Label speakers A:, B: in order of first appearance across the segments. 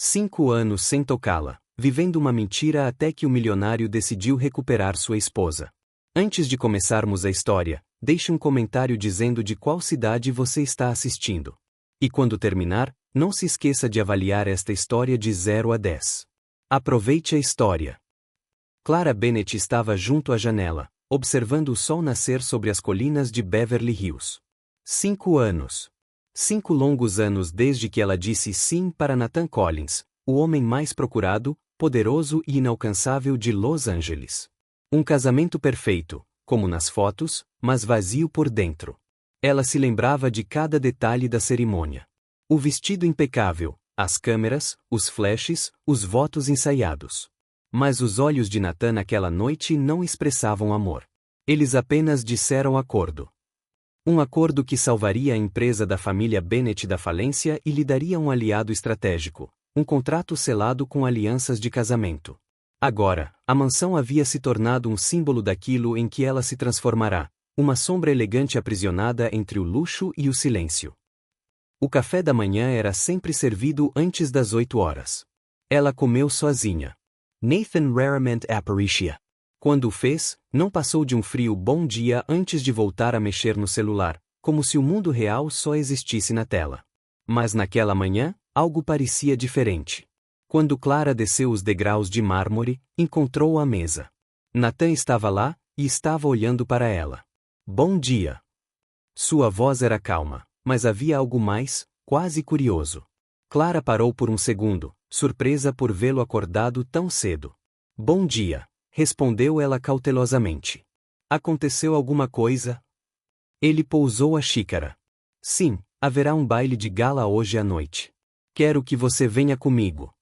A: 5 anos sem tocá-la, vivendo uma mentira até que o milionário decidiu recuperar sua esposa. Antes de começarmos a história, deixe um comentário dizendo de qual cidade você está assistindo. E quando terminar, não se esqueça de avaliar esta história de 0 a 10. Aproveite a história. Clara Bennett estava junto à janela, observando o sol nascer sobre as colinas de Beverly Hills. 5 anos. 5 longos anos desde que ela disse sim para Nathan Collins, o homem mais procurado, poderoso e inalcançável de Los Angeles. Um casamento perfeito, como nas fotos, mas vazio por dentro. Ela se lembrava de cada detalhe da cerimônia. O vestido impecável, as câmeras, os flashes, os votos ensaiados. Mas os olhos de Nathan naquela noite não expressavam amor. Eles apenas disseram acordo. Um acordo que salvaria a empresa da família Bennett da falência e lhe daria um aliado estratégico, um contrato selado com alianças de casamento. Agora, a mansão havia se tornado um símbolo daquilo em que ela se transformará, uma sombra elegante aprisionada entre o luxo e o silêncio. O café da manhã era sempre servido antes das 8 horas. Ela comeu sozinha. Nathan raramente aparecia. Quando o fez, não passou de um frio bom dia antes de voltar a mexer no celular, como se o mundo real só existisse na tela. Mas naquela manhã, algo parecia diferente. Quando Clara desceu os degraus de mármore, encontrou a mesa. Nathan estava lá, e estava olhando para ela. Bom dia. Sua voz era calma, mas havia algo mais, quase curioso. Clara parou por um segundo, surpresa por vê-lo acordado tão cedo. Bom dia. Respondeu ela cautelosamente. Aconteceu alguma coisa? Ele pousou a xícara. Sim, haverá um baile de gala hoje à noite. Quero que você venha comigo.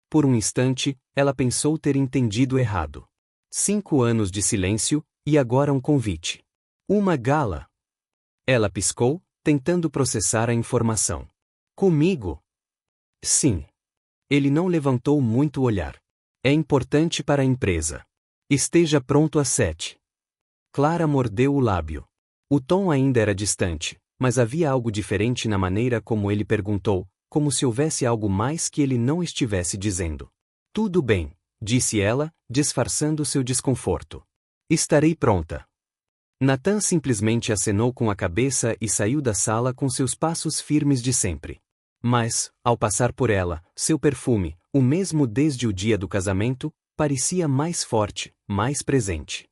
A: Por um instante, ela pensou ter entendido errado. 5 anos de silêncio, e agora um convite. Uma gala. Ela piscou, tentando processar a informação. Comigo? Sim. Ele não levantou muito o olhar. É importante para a empresa. Esteja pronto às 7. Clara mordeu o lábio. O tom ainda era distante, mas havia algo diferente na maneira como ele perguntou, como se houvesse algo mais que ele não estivesse dizendo. Tudo bem, disse ela, disfarçando seu desconforto. Estarei pronta. Nathan simplesmente acenou com a cabeça e saiu da sala com seus passos firmes de sempre. Mas, ao passar por ela, seu perfume, o mesmo desde o dia do casamento, parecia mais forte, mais presente.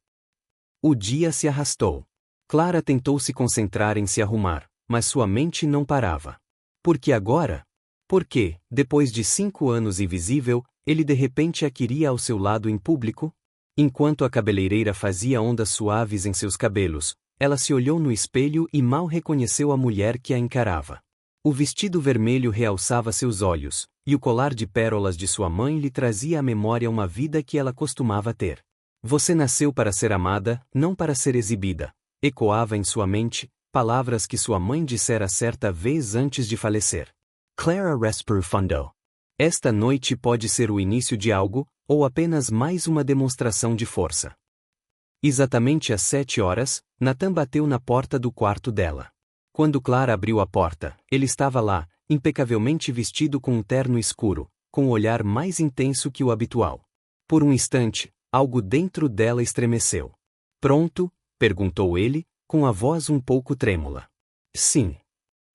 A: O dia se arrastou. Clara tentou se concentrar em se arrumar, mas sua mente não parava. Por que agora? Porque, depois de 5 anos invisível, ele de repente a queria ao seu lado em público? Enquanto a cabeleireira fazia ondas suaves em seus cabelos, ela se olhou no espelho e mal reconheceu a mulher que a encarava. O vestido vermelho realçava seus olhos, e o colar de pérolas de sua mãe lhe trazia à memória uma vida que ela costumava ter. Você nasceu para ser amada, não para ser exibida. Ecoava em sua mente, palavras que sua mãe dissera certa vez antes de falecer. Clara respirou fundo. Esta noite pode ser o início de algo, ou apenas mais uma demonstração de força. Exatamente às 7 horas, Nathan bateu na porta do quarto dela. Quando Clara abriu a porta, ele estava lá, impecavelmente vestido com um terno escuro, com o olhar mais intenso que o habitual. Por um instante, algo dentro dela estremeceu. Pronto? Perguntou ele, com a voz um pouco trêmula. Sim.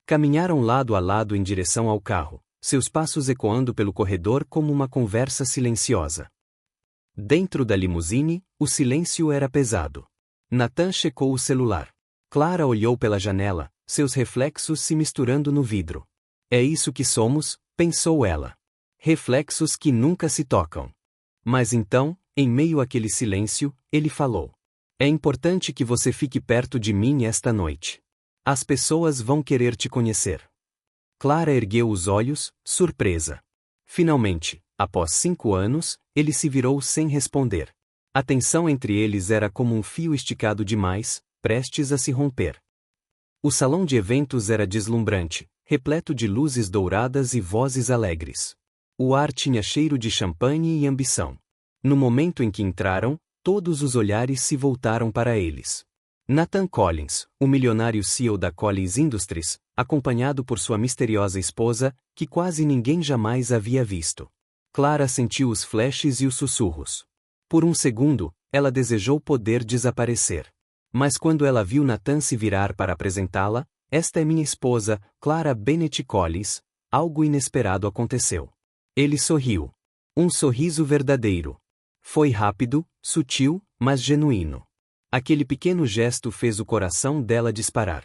A: Caminharam lado a lado em direção ao carro, seus passos ecoando pelo corredor como uma conversa silenciosa. Dentro da limusine, o silêncio era pesado. Nathan checou o celular. Clara olhou pela janela, seus reflexos se misturando no vidro. É isso que somos, pensou ela. Reflexos que nunca se tocam. Mas então, em meio àquele silêncio, ele falou. É importante que você fique perto de mim esta noite. As pessoas vão querer te conhecer. Clara ergueu os olhos, surpresa. Finalmente, após 5 anos, ele se virou sem responder. A tensão entre eles era como um fio esticado demais, prestes a se romper. O salão de eventos era deslumbrante, repleto de luzes douradas e vozes alegres. O ar tinha cheiro de champanhe e ambição. No momento em que entraram, todos os olhares se voltaram para eles. Nathan Collins, o milionário CEO da Collins Industries, acompanhado por sua misteriosa esposa, que quase ninguém jamais havia visto. Clara sentiu os flashes e os sussurros. Por um segundo, ela desejou poder desaparecer. Mas quando ela viu Nathan se virar para apresentá-la, "Esta é minha esposa, Clara Bennett Collis", algo inesperado aconteceu. Ele sorriu. Um sorriso verdadeiro. Foi rápido, sutil, mas genuíno. Aquele pequeno gesto fez o coração dela disparar.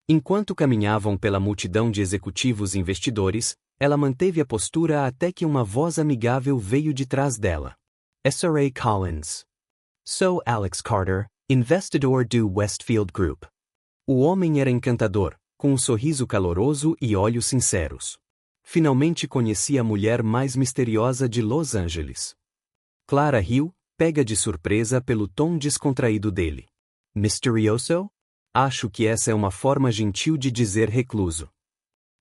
A: Enquanto caminhavam pela multidão de executivos e investidores, ela manteve a postura até que uma voz amigável veio de trás dela. "S.R.A. Collins. Sou Alex Carter, investidor do Westfield Group." O homem era encantador, com um sorriso caloroso e olhos sinceros. Finalmente conheci a mulher mais misteriosa de Los Angeles. Clara riu, pega de surpresa pelo tom descontraído dele. "Misterioso? Acho que essa é uma forma gentil de dizer recluso."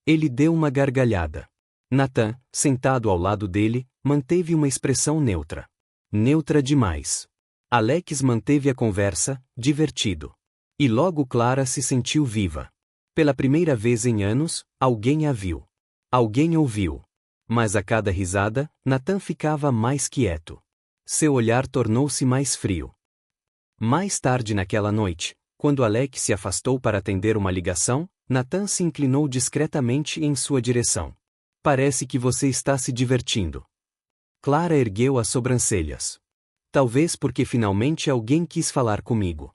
A: Ele deu uma gargalhada. Nathan, sentado ao lado dele, manteve uma expressão neutra. Neutra demais. Alex manteve a conversa, divertido. E logo Clara se sentiu viva. Pela primeira vez em anos, alguém a viu. Alguém ouviu. Mas a cada risada, Nathan ficava mais quieto. Seu olhar tornou-se mais frio. Mais tarde naquela noite, quando Alex se afastou para atender uma ligação, Nathan se inclinou discretamente em sua direção. "Parece que você está se divertindo." Clara ergueu as sobrancelhas. "Talvez porque finalmente alguém quis falar comigo."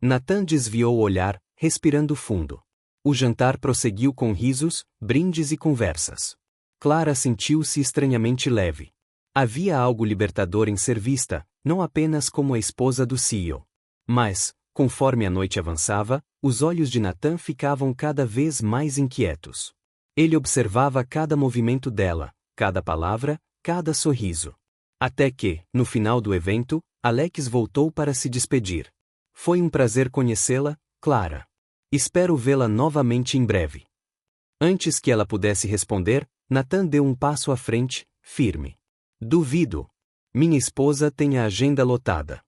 A: Nathan desviou o olhar, respirando fundo. O jantar prosseguiu com risos, brindes e conversas. Clara sentiu-se estranhamente leve. Havia algo libertador em ser vista, não apenas como a esposa do CEO. Mas, conforme a noite avançava, os olhos de Nathan ficavam cada vez mais inquietos. Ele observava cada movimento dela, cada palavra, cada sorriso. Até que, no final do evento, Alex voltou para se despedir. "Foi um prazer conhecê-la, Clara. Espero vê-la novamente em breve." Antes que ela pudesse responder, Nathan deu um passo à frente, firme. "Duvido. Minha esposa tem a agenda lotada."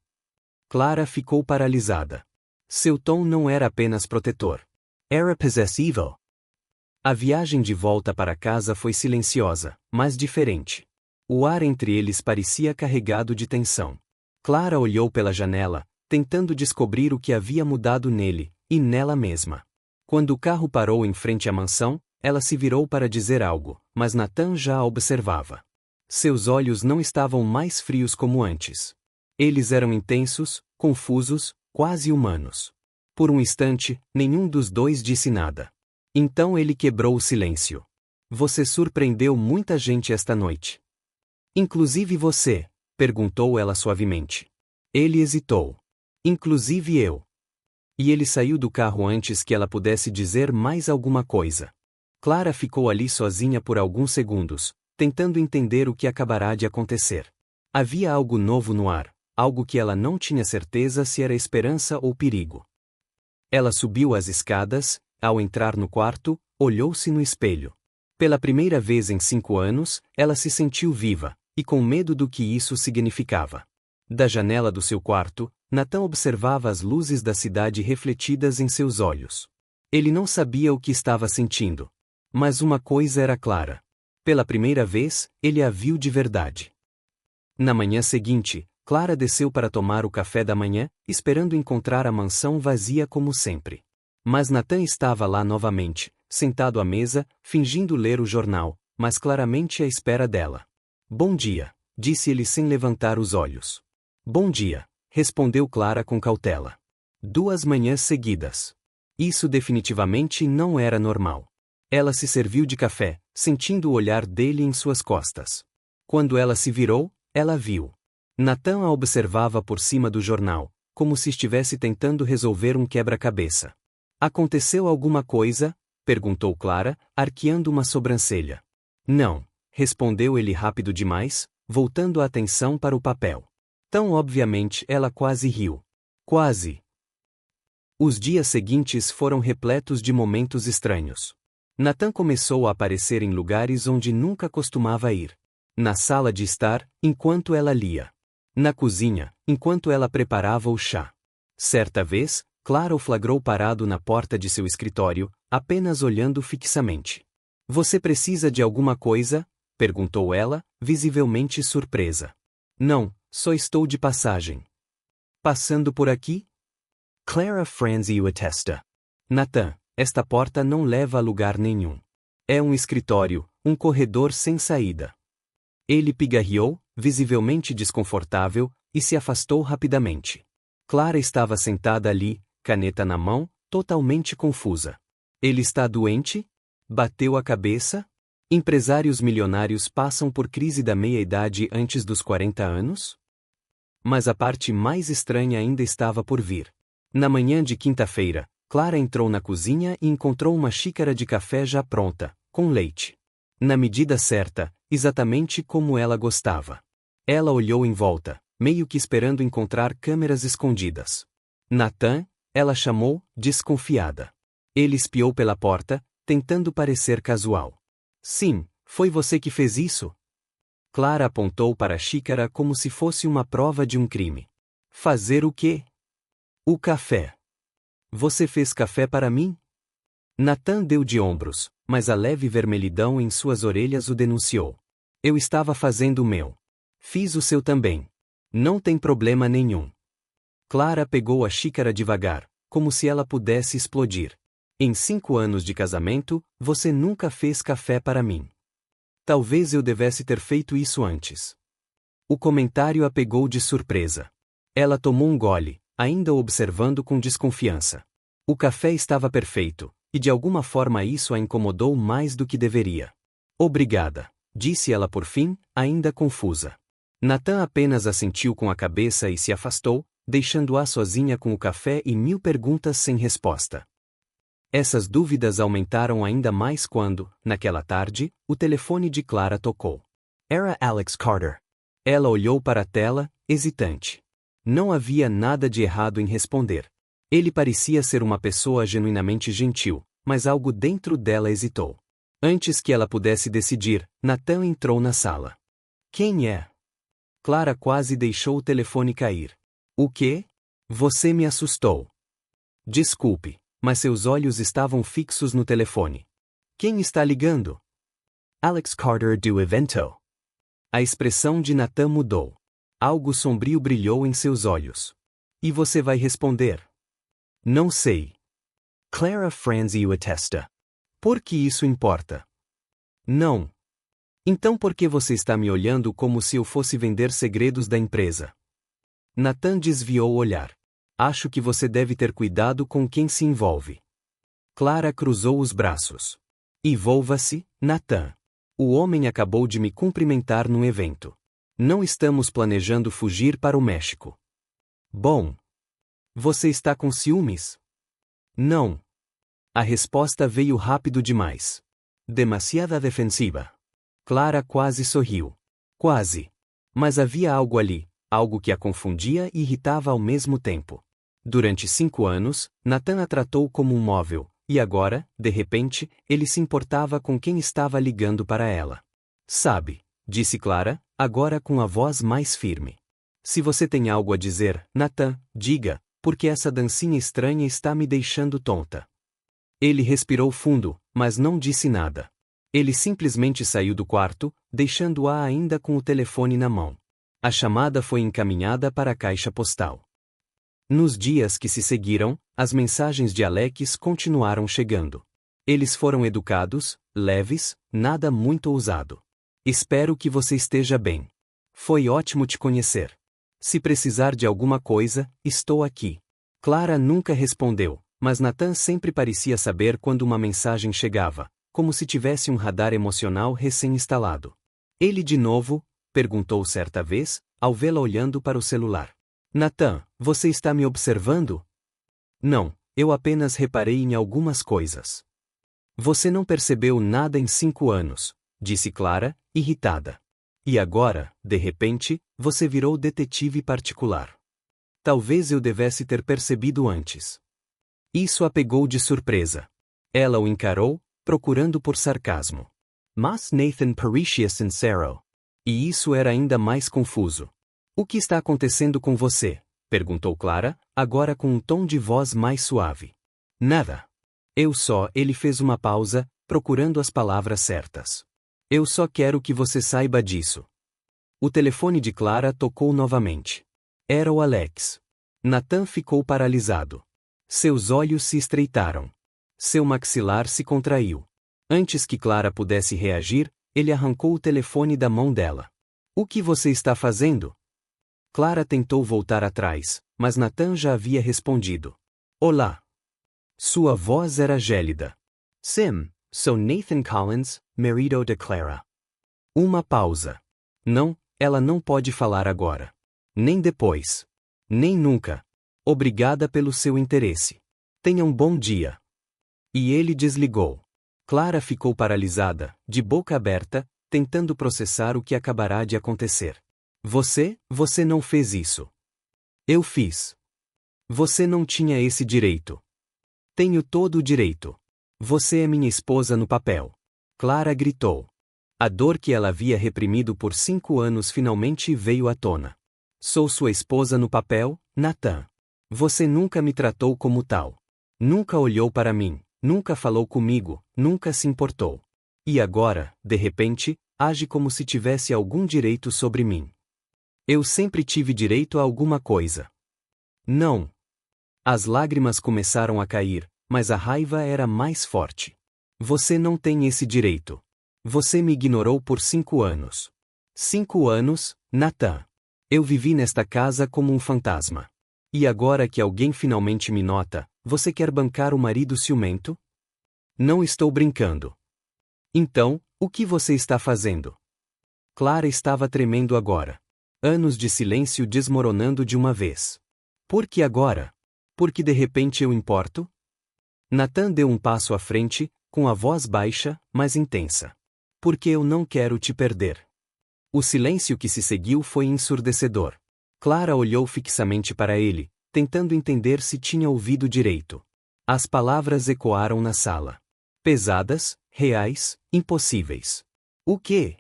A: Clara ficou paralisada. Seu tom não era apenas protetor. Era possessivo. A viagem de volta para casa foi silenciosa, mas diferente. O ar entre eles parecia carregado de tensão. Clara olhou pela janela, tentando descobrir o que havia mudado nele, e nela mesma. Quando o carro parou em frente à mansão, ela se virou para dizer algo, mas Nathan já a observava. Seus olhos não estavam mais frios como antes. Eles eram intensos, confusos, quase humanos. Por um instante, nenhum dos dois disse nada. Então ele quebrou o silêncio. "Você surpreendeu muita gente esta noite." "Inclusive você?" perguntou ela suavemente. Ele hesitou. "Inclusive eu." E ele saiu do carro antes que ela pudesse dizer mais alguma coisa. Clara ficou ali sozinha por alguns segundos, tentando entender o que acabará de acontecer. Havia algo novo no ar, algo que ela não tinha certeza se era esperança ou perigo. Ela subiu as escadas, ao entrar no quarto, olhou-se no espelho. Pela primeira vez em 5 anos, ela se sentiu viva, e com medo do que isso significava. Da janela do seu quarto, Nathan observava as luzes da cidade refletidas em seus olhos. Ele não sabia o que estava sentindo. Mas uma coisa era clara. Pela primeira vez, ele a viu de verdade. Na manhã seguinte, Clara desceu para tomar o café da manhã, esperando encontrar a mansão vazia como sempre. Mas Nathan estava lá novamente, sentado à mesa, fingindo ler o jornal, mas claramente à espera dela. "Bom dia", disse ele sem levantar os olhos. "Bom dia", respondeu Clara com cautela. 2 manhãs seguidas. Isso definitivamente não era normal. Ela se serviu de café, sentindo o olhar dele em suas costas. Quando ela se virou, ela viu. Nathan a observava por cima do jornal, como se estivesse tentando resolver um quebra-cabeça. "Aconteceu alguma coisa?", perguntou Clara, arqueando uma sobrancelha. "Não", respondeu ele rápido demais, voltando a atenção para o papel. Tão obviamente ela quase riu. Quase. Os dias seguintes foram repletos de momentos estranhos. Nathan começou a aparecer em lugares onde nunca costumava ir. Na sala de estar, enquanto ela lia. Na cozinha, enquanto ela preparava o chá. Certa vez, Clara o flagrou parado na porta de seu escritório, apenas olhando fixamente. Você precisa de alguma coisa? Perguntou ela, visivelmente surpresa. Não, só estou de passagem. Passando por aqui? Clara franziu a testa. Nathan, esta porta não leva a lugar nenhum. É um escritório, um corredor sem saída. Ele pigarreou, visivelmente desconfortável, e se afastou rapidamente. Clara estava sentada ali, caneta na mão, totalmente confusa. Ele está doente? Bateu a cabeça? Empresários milionários passam por crise da meia-idade antes dos 40 anos? Mas a parte mais estranha ainda estava por vir. Na manhã de quinta-feira, Clara entrou na cozinha e encontrou uma xícara de café já pronta, com leite. Na medida certa, exatamente como ela gostava. Ela olhou em volta, meio que esperando encontrar câmeras escondidas. Nathan, ela chamou, desconfiada. Ele espiou pela porta, tentando parecer casual. Sim, foi você que fez isso? Clara apontou para a xícara como se fosse uma prova de um crime. Fazer o quê? O café. Você fez café para mim? Nathan deu de ombros, mas a leve vermelhidão em suas orelhas o denunciou. Eu estava fazendo o meu. Fiz o seu também. Não tem problema nenhum. Clara pegou a xícara devagar, como se ela pudesse explodir. Em 5 anos de casamento, você nunca fez café para mim. Talvez eu devesse ter feito isso antes. O comentário a pegou de surpresa. Ela tomou um gole, ainda o observando com desconfiança. O café estava perfeito, e de alguma forma isso a incomodou mais do que deveria. Obrigada, disse ela por fim, ainda confusa. Nathan apenas assentiu com a cabeça e se afastou, deixando-a sozinha com o café e 1000 perguntas sem resposta. Essas dúvidas aumentaram ainda mais quando, naquela tarde, o telefone de Clara tocou. Era Alex Carter. Ela olhou para a tela, hesitante. Não havia nada de errado em responder. Ele parecia ser uma pessoa genuinamente gentil, mas algo dentro dela hesitou. Antes que ela pudesse decidir, Nathan entrou na sala. Quem é? Clara quase deixou o telefone cair. O quê? Você me assustou. Desculpe, mas seus olhos estavam fixos no telefone. Quem está ligando? Alex Carter do evento. A expressão de Nathan mudou. Algo sombrio brilhou em seus olhos. E você vai responder? Não sei. Clara franziu a testa. Por que isso importa? Não. Então por que você está me olhando como se eu fosse vender segredos da empresa? Nathan desviou o olhar. Acho que você deve ter cuidado com quem se envolve. Clara cruzou os braços. Envolva-se, Nathan. O homem acabou de me cumprimentar num evento. Não estamos planejando fugir para o México. Bom. Você está com ciúmes? Não. A resposta veio rápido demais. Demasiada defensiva. Clara quase sorriu. Quase. Mas havia algo ali, algo que a confundia e irritava ao mesmo tempo. Durante 5 anos, Nathan a tratou como um móvel, e agora, de repente, ele se importava com quem estava ligando para ela. Sabe, disse Clara, agora com a voz mais firme. Se você tem algo a dizer, Nathan, diga, porque essa dancinha estranha está me deixando tonta. Ele respirou fundo, mas não disse nada. Ele simplesmente saiu do quarto, deixando-a ainda com o telefone na mão. A chamada foi encaminhada para a caixa postal. Nos dias que se seguiram, as mensagens de Alex continuaram chegando. Eles foram educados, leves, nada muito ousado. Espero que você esteja bem. Foi ótimo te conhecer. Se precisar de alguma coisa, estou aqui. Clara nunca respondeu, mas Nathan sempre parecia saber quando uma mensagem chegava, como se tivesse um radar emocional recém-instalado. Ele de novo? Perguntou certa vez, ao vê-la olhando para o celular. Nathan, você está me observando? Não, eu apenas reparei em algumas coisas. Você não percebeu nada em 5 anos, disse Clara, irritada. E agora, de repente, você virou detetive particular. Talvez eu devesse ter percebido antes. Isso a pegou de surpresa. Ela o encarou, procurando por sarcasmo. Mas Nathan parecia sincero. E isso era ainda mais confuso. O que está acontecendo com você? perguntou Clara, agora com um tom de voz mais suave. Nada. Ele fez uma pausa, procurando as palavras certas. Eu só quero que você saiba disso. O telefone de Clara tocou novamente. Era o Alex. Nathan ficou paralisado. Seus olhos se estreitaram. Seu maxilar se contraiu. Antes que Clara pudesse reagir, ele arrancou o telefone da mão dela. O que você está fazendo? Clara tentou voltar atrás, mas Nathan já havia respondido. Olá. Sua voz era gélida. Sim, sou Nathan Collins, marido de Clara. Uma pausa. Não, ela não pode falar agora. Nem depois. Nem nunca. Obrigada pelo seu interesse. Tenha um bom dia. E ele desligou. Clara ficou paralisada, de boca aberta, tentando processar o que acabará de acontecer. Você não fez isso. Eu fiz. Você não tinha esse direito. Tenho todo o direito. Você é minha esposa no papel. Clara gritou. A dor que ela havia reprimido por 5 anos finalmente veio à tona. Sou sua esposa no papel, Nathan. Você nunca me tratou como tal. Nunca olhou para mim, nunca falou comigo, nunca se importou. E agora, de repente, age como se tivesse algum direito sobre mim. Eu sempre tive direito a alguma coisa. Não. As lágrimas começaram a cair, mas a raiva era mais forte. Você não tem esse direito. Você me ignorou por 5 anos. 5 anos, Nathan. Eu vivi nesta casa como um fantasma. E agora que alguém finalmente me nota, você quer bancar o marido ciumento? Não estou brincando. Então, o que você está fazendo? Clara estava tremendo agora. Anos de silêncio desmoronando de uma vez. Por que agora? Porque de repente eu importo? Nathan deu um passo à frente, com a voz baixa, mas intensa. Porque eu não quero te perder. O silêncio que se seguiu foi ensurdecedor. Clara olhou fixamente para ele, tentando entender se tinha ouvido direito. As palavras ecoaram na sala. Pesadas, reais, impossíveis. O quê?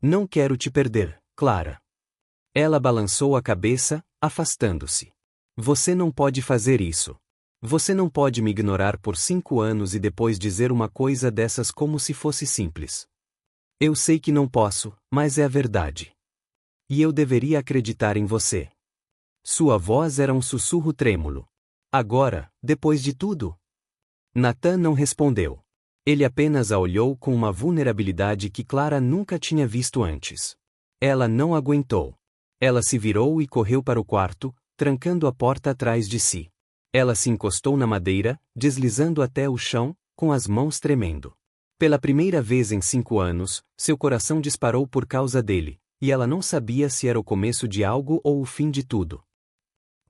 A: Não quero te perder, Clara. Ela balançou a cabeça, afastando-se. Você não pode fazer isso. Você não pode me ignorar por 5 anos e depois dizer uma coisa dessas como se fosse simples. Eu sei que não posso, mas é a verdade. E eu deveria acreditar em você. Sua voz era um sussurro trêmulo. Agora, depois de tudo? Nathan não respondeu. Ele apenas a olhou com uma vulnerabilidade que Clara nunca tinha visto antes. Ela não aguentou. Ela se virou e correu para o quarto, trancando a porta atrás de si. Ela se encostou na madeira, deslizando até o chão, com as mãos tremendo. Pela primeira vez em 5 anos, seu coração disparou por causa dele, e ela não sabia se era o começo de algo ou o fim de tudo.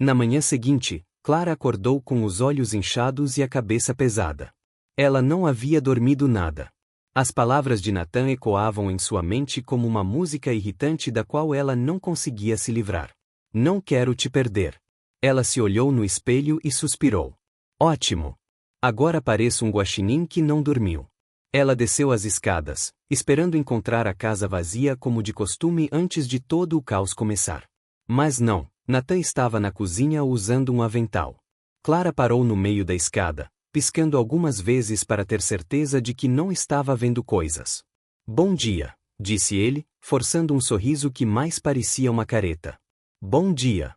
A: Na manhã seguinte, Clara acordou com os olhos inchados e a cabeça pesada. Ela não havia dormido nada. As palavras de Nathan ecoavam em sua mente como uma música irritante da qual ela não conseguia se livrar. Não quero te perder. Ela se olhou no espelho e suspirou. Ótimo. Agora pareço um guaxinim que não dormiu. Ela desceu as escadas, esperando encontrar a casa vazia como de costume antes de todo o caos começar. Mas não, Nathan estava na cozinha usando um avental. Clara parou no meio da escada, piscando algumas vezes para ter certeza de que não estava vendo coisas. Bom dia, disse ele, forçando um sorriso que mais parecia uma careta. Bom dia.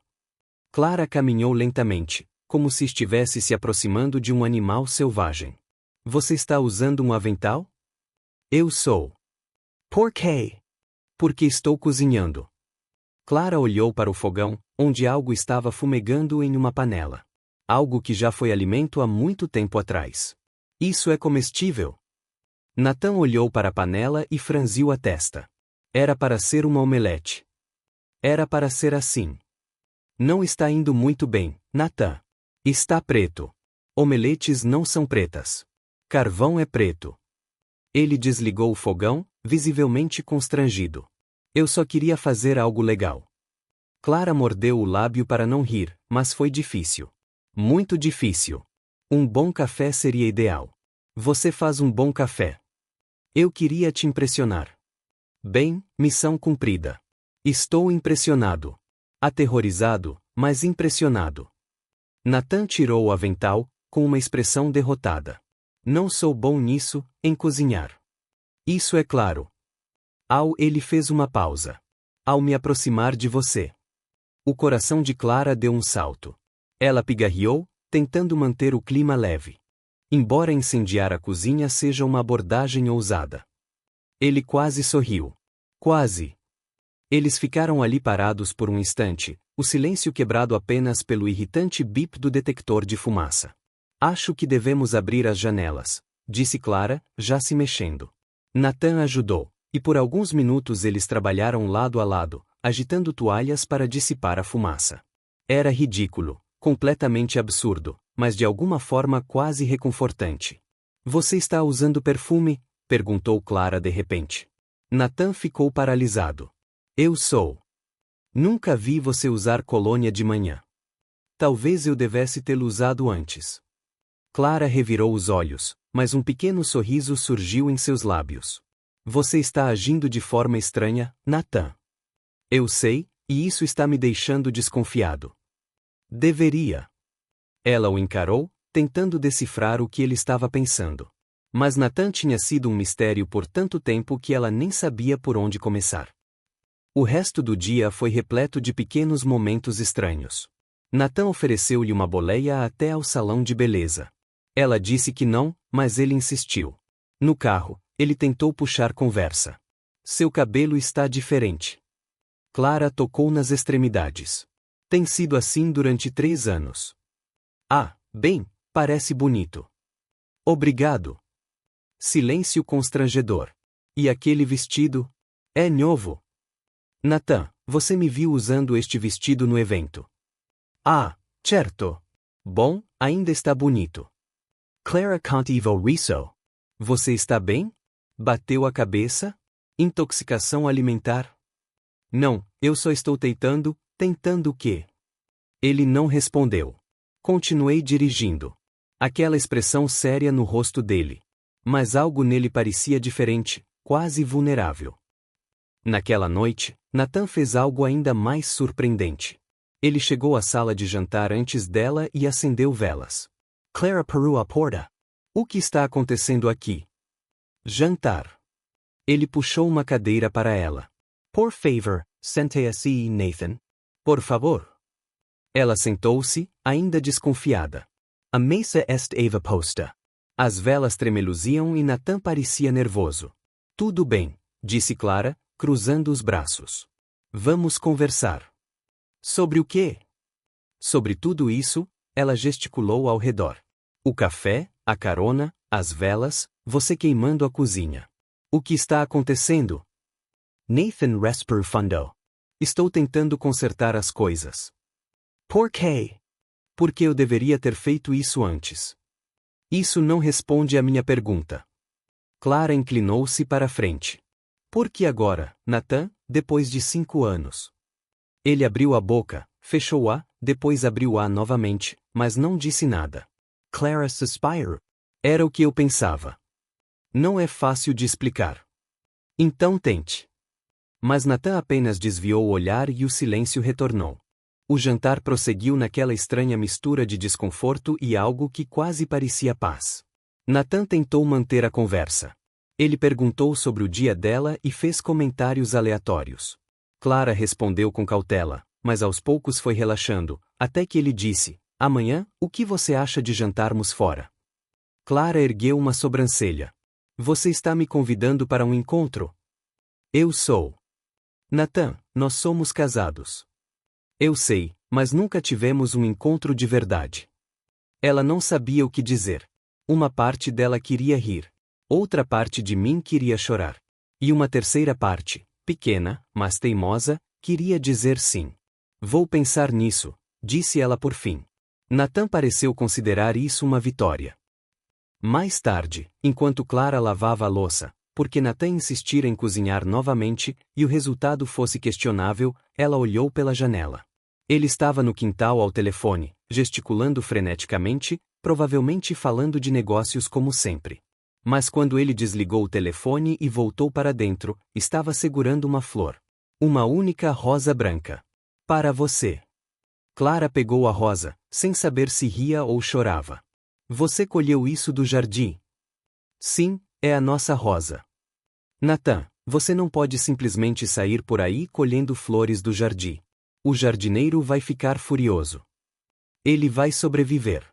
A: Clara caminhou lentamente, como se estivesse se aproximando de um animal selvagem. Você está usando um avental? Eu sou. Por quê? Porque estou cozinhando. Clara olhou para o fogão, onde algo estava fumegando em uma panela. Algo que já foi alimento há muito tempo atrás. Isso é comestível? Nathan olhou para a panela e franziu a testa. Era para ser uma omelete. Era para ser assim. Não está indo muito bem, Nathan. Está preto. Omeletes não são pretas. Carvão é preto. Ele desligou o fogão, visivelmente constrangido. Eu só queria fazer algo legal. Clara mordeu o lábio para não rir, mas foi difícil. Muito difícil. Um bom café seria ideal. Você faz um bom café. Eu queria te impressionar. Bem, missão cumprida. Estou impressionado. Aterrorizado, mas impressionado. Nathan tirou o avental, com uma expressão derrotada. Não sou bom nisso, em cozinhar. Isso é claro. Ele fez uma pausa. Ao me aproximar de você. O coração de Clara deu um salto. Ela pigarreou, tentando manter o clima leve. Embora incendiar a cozinha seja uma abordagem ousada. Ele quase sorriu. Quase. Eles ficaram ali parados por um instante, o silêncio quebrado apenas pelo irritante bip do detector de fumaça. Acho que devemos abrir as janelas, disse Clara, já se mexendo. Nathan ajudou, e por alguns minutos eles trabalharam lado a lado, agitando toalhas para dissipar a fumaça. Era ridículo, completamente absurdo, mas de alguma forma quase reconfortante. Você está usando perfume? Perguntou Clara de repente. Nathan ficou paralisado. Eu sou. Nunca vi você usar colônia de manhã. Talvez eu devesse tê-lo usado antes. Clara revirou os olhos, mas um pequeno sorriso surgiu em seus lábios. Você está agindo de forma estranha, Nathan. Eu sei, e isso está me deixando desconfiado. Deveria. Ela o encarou, tentando decifrar o que ele estava pensando. Mas Nathan tinha sido um mistério por tanto tempo que ela nem sabia por onde começar. O resto do dia foi repleto de pequenos momentos estranhos. Nathan ofereceu-lhe uma boleia até ao salão de beleza. Ela disse que não, mas ele insistiu. No carro, ele tentou puxar conversa. Seu cabelo está diferente. Clara tocou nas extremidades. Tem sido assim durante 3 anos. Bem, parece bonito. Obrigado. Silêncio constrangedor. E aquele vestido? É novo. Nathan, você me viu usando este vestido no evento. Certo. Bom, ainda está bonito. Clara Contivo Riso. Você está bem? Bateu a cabeça? Intoxicação alimentar? Não, eu só estou tentando o quê? Ele não respondeu. Continuei dirigindo. Aquela expressão séria no rosto dele. Mas algo nele parecia diferente, quase vulnerável. Naquela noite, Nathan fez algo ainda mais surpreendente. Ele chegou à sala de jantar antes dela e acendeu velas. Clara parou a porta. O que está acontecendo aqui? Jantar. Ele puxou uma cadeira para ela. Por favor, sente-se, Nathan. Por favor. Ela sentou-se, ainda desconfiada. A mesa estava posta. As velas tremeluziam e Nathan parecia nervoso. Tudo bem, disse Clara, cruzando os braços. Vamos conversar. Sobre o quê? Sobre tudo isso, ela gesticulou ao redor. O café, a carona, as velas, você queimando a cozinha. O que está acontecendo? Nathan respirou fundo. Estou tentando consertar as coisas. Por quê? Porque eu deveria ter feito isso antes. Isso não responde à minha pergunta. Clara inclinou-se para a frente. Por que agora, Nathan, depois de 5 anos? Ele abriu a boca, fechou-a, depois abriu-a novamente, mas não disse nada. Clara suspirou. Era o que eu pensava. Não é fácil de explicar. Então tente. Mas Nathan apenas desviou o olhar e o silêncio retornou. O jantar prosseguiu naquela estranha mistura de desconforto e algo que quase parecia paz. Nathan tentou manter a conversa. Ele perguntou sobre o dia dela e fez comentários aleatórios. Clara respondeu com cautela, mas aos poucos foi relaxando, até que ele disse: amanhã, o que você acha de jantarmos fora? Clara ergueu uma sobrancelha. Você está me convidando para um encontro? Eu sou. Nathan, nós somos casados. Eu sei, mas nunca tivemos um encontro de verdade. Ela não sabia o que dizer. Uma parte dela queria rir. Outra parte de mim queria chorar. E uma terceira parte, pequena, mas teimosa, queria dizer sim. Vou pensar nisso, disse ela por fim. Nathan pareceu considerar isso uma vitória. Mais tarde, enquanto Clara lavava a louça, porque Nathan insistira em cozinhar novamente, e o resultado fosse questionável, ela olhou pela janela. Ele estava no quintal ao telefone, gesticulando freneticamente, provavelmente falando de negócios como sempre. Mas quando ele desligou o telefone e voltou para dentro, estava segurando uma flor. Uma única rosa branca. Para você. Clara pegou a rosa, sem saber se ria ou chorava. Você colheu isso do jardim? Sim, é a nossa rosa. Nathan, você não pode simplesmente sair por aí colhendo flores do jardim. O jardineiro vai ficar furioso. Ele vai sobreviver.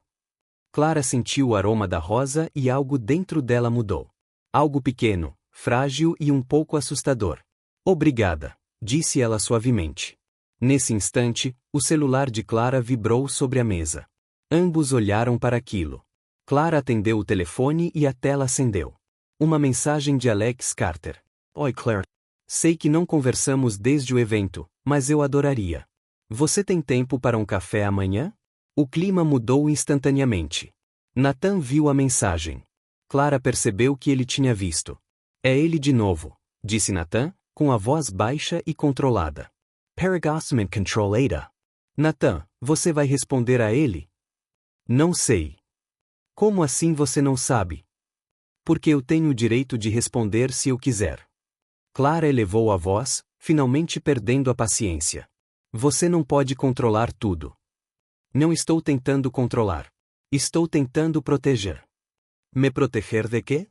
A: Clara sentiu o aroma da rosa e algo dentro dela mudou. Algo pequeno, frágil e um pouco assustador. Obrigada, disse ela suavemente. Nesse instante, o celular de Clara vibrou sobre a mesa. Ambos olharam para aquilo. Clara atendeu o telefone e a tela acendeu. Uma mensagem de Alex Carter. Oi, Claire. Sei que não conversamos desde o evento, mas eu adoraria. Você tem tempo para um café amanhã? O clima mudou instantaneamente. Nathan viu a mensagem. Clara percebeu que ele tinha visto. É ele de novo, disse Nathan, com a voz baixa e controlada. Harassment Control Ada. Nathan, você vai responder a ele? Não sei. Como assim você não sabe? Porque eu tenho o direito de responder se eu quiser. Clara elevou a voz, finalmente perdendo a paciência. Você não pode controlar tudo. Não estou tentando controlar. Estou tentando proteger. Me proteger de quê?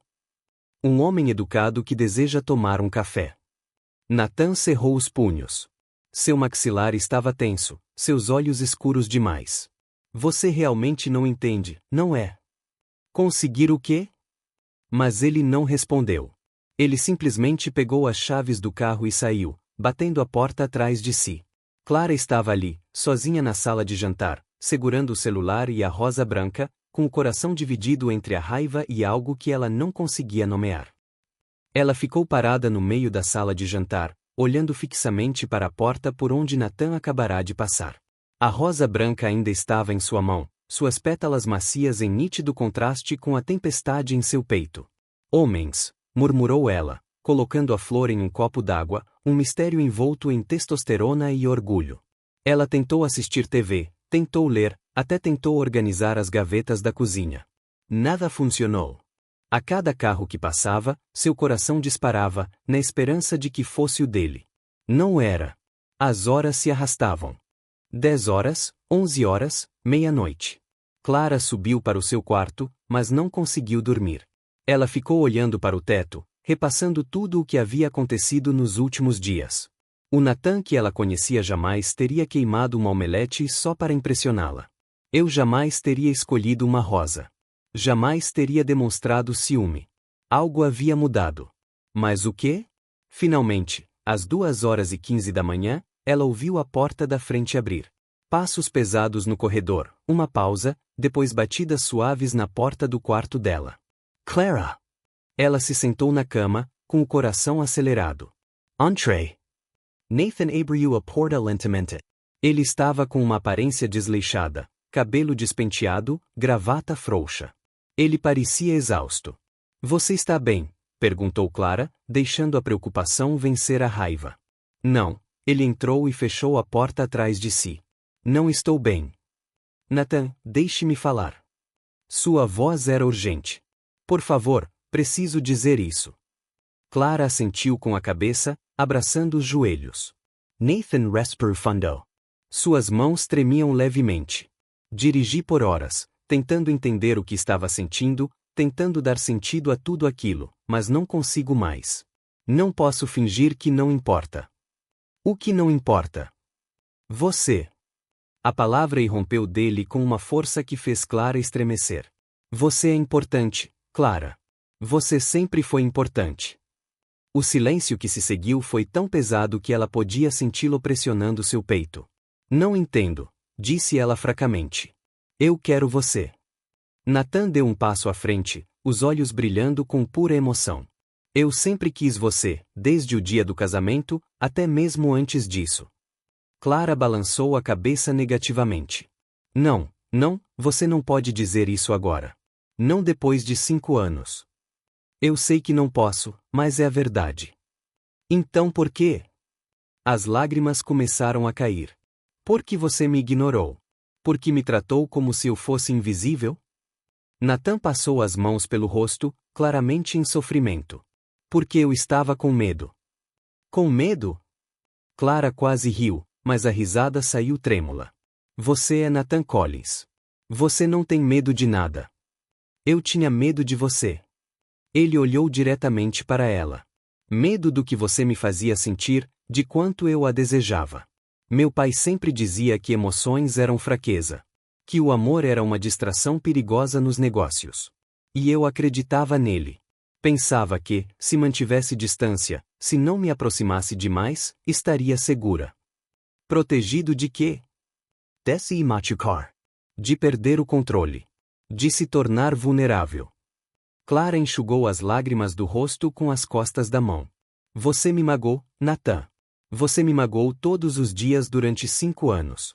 A: Um homem educado que deseja tomar um café. Nathan cerrou os punhos. Seu maxilar estava tenso, seus olhos escuros demais. Você realmente não entende, não é? Conseguir o quê? Mas ele não respondeu. Ele simplesmente pegou as chaves do carro e saiu, batendo a porta atrás de si. Clara estava ali, sozinha na sala de jantar, segurando o celular e a rosa branca, com o coração dividido entre a raiva e algo que ela não conseguia nomear. Ela ficou parada no meio da sala de jantar, olhando fixamente para a porta por onde Nathan acabará de passar. A rosa branca ainda estava em sua mão, suas pétalas macias em nítido contraste com a tempestade em seu peito. Homens, murmurou ela, colocando a flor em um copo d'água, um mistério envolto em testosterona e orgulho. Ela tentou assistir TV, tentou ler, até tentou organizar as gavetas da cozinha. Nada funcionou. A cada carro que passava, seu coração disparava, na esperança de que fosse o dele. Não era. As horas se arrastavam. 10 horas, 11 horas, meia-noite. Clara subiu para o seu quarto, mas não conseguiu dormir. Ela ficou olhando para o teto, repassando tudo o que havia acontecido nos últimos dias. O Nathan que ela conhecia jamais teria queimado uma omelete só para impressioná-la. Eu jamais teria escolhido uma rosa. Jamais teria demonstrado ciúme. Algo havia mudado. Mas o quê? Finalmente, às 2h15 da manhã, ela ouviu a porta da frente abrir. Passos pesados no corredor, uma pausa, depois batidas suaves na porta do quarto dela. Clara! Ela se sentou na cama, com o coração acelerado. Entrez. Nathan abriu a porta lentamente. Ele estava com uma aparência desleixada, cabelo despenteado, gravata frouxa. Ele parecia exausto. Você está bem? Perguntou Clara, deixando a preocupação vencer a raiva. Não, ele entrou e fechou a porta atrás de si. Não estou bem. Nathan, deixe-me falar. Sua voz era urgente. Por favor, preciso dizer isso. Clara assentiu com a cabeça, abraçando os joelhos. Nathan respirou fundo. Suas mãos tremiam levemente. Dirigi por horas, tentando entender o que estava sentindo, tentando dar sentido a tudo aquilo, mas não consigo mais. Não posso fingir que não importa. O que não importa? Você. A palavra irrompeu dele com uma força que fez Clara estremecer. Você é importante, Clara. Você sempre foi importante. O silêncio que se seguiu foi tão pesado que ela podia senti-lo pressionando seu peito. Não entendo, disse ela fracamente. Eu quero você. Nathan deu um passo à frente, os olhos brilhando com pura emoção. Eu sempre quis você, desde o dia do casamento, até mesmo antes disso. Clara balançou a cabeça negativamente. Não, não, você não pode dizer isso agora. Não depois de 5 anos. Eu sei que não posso, mas é a verdade. Então por quê? As lágrimas começaram a cair. Por que você me ignorou? Porque me tratou como se eu fosse invisível? Nathan passou as mãos pelo rosto, claramente em sofrimento. Porque eu estava com medo. Com medo? Clara quase riu, mas a risada saiu trêmula. Você é Nathan Collins. Você não tem medo de nada. Eu tinha medo de você. Ele olhou diretamente para ela. Medo do que você me fazia sentir, de quanto eu a desejava. Meu pai sempre dizia que emoções eram fraqueza. Que o amor era uma distração perigosa nos negócios. E eu acreditava nele. Pensava que, se mantivesse distância, se não me aproximasse demais, estaria segura. Protegido de quê? De se machucar. De perder o controle. De se tornar vulnerável. Clara enxugou as lágrimas do rosto com as costas da mão. Você me magoou, Nathan. Você me magoou todos os dias durante 5 anos.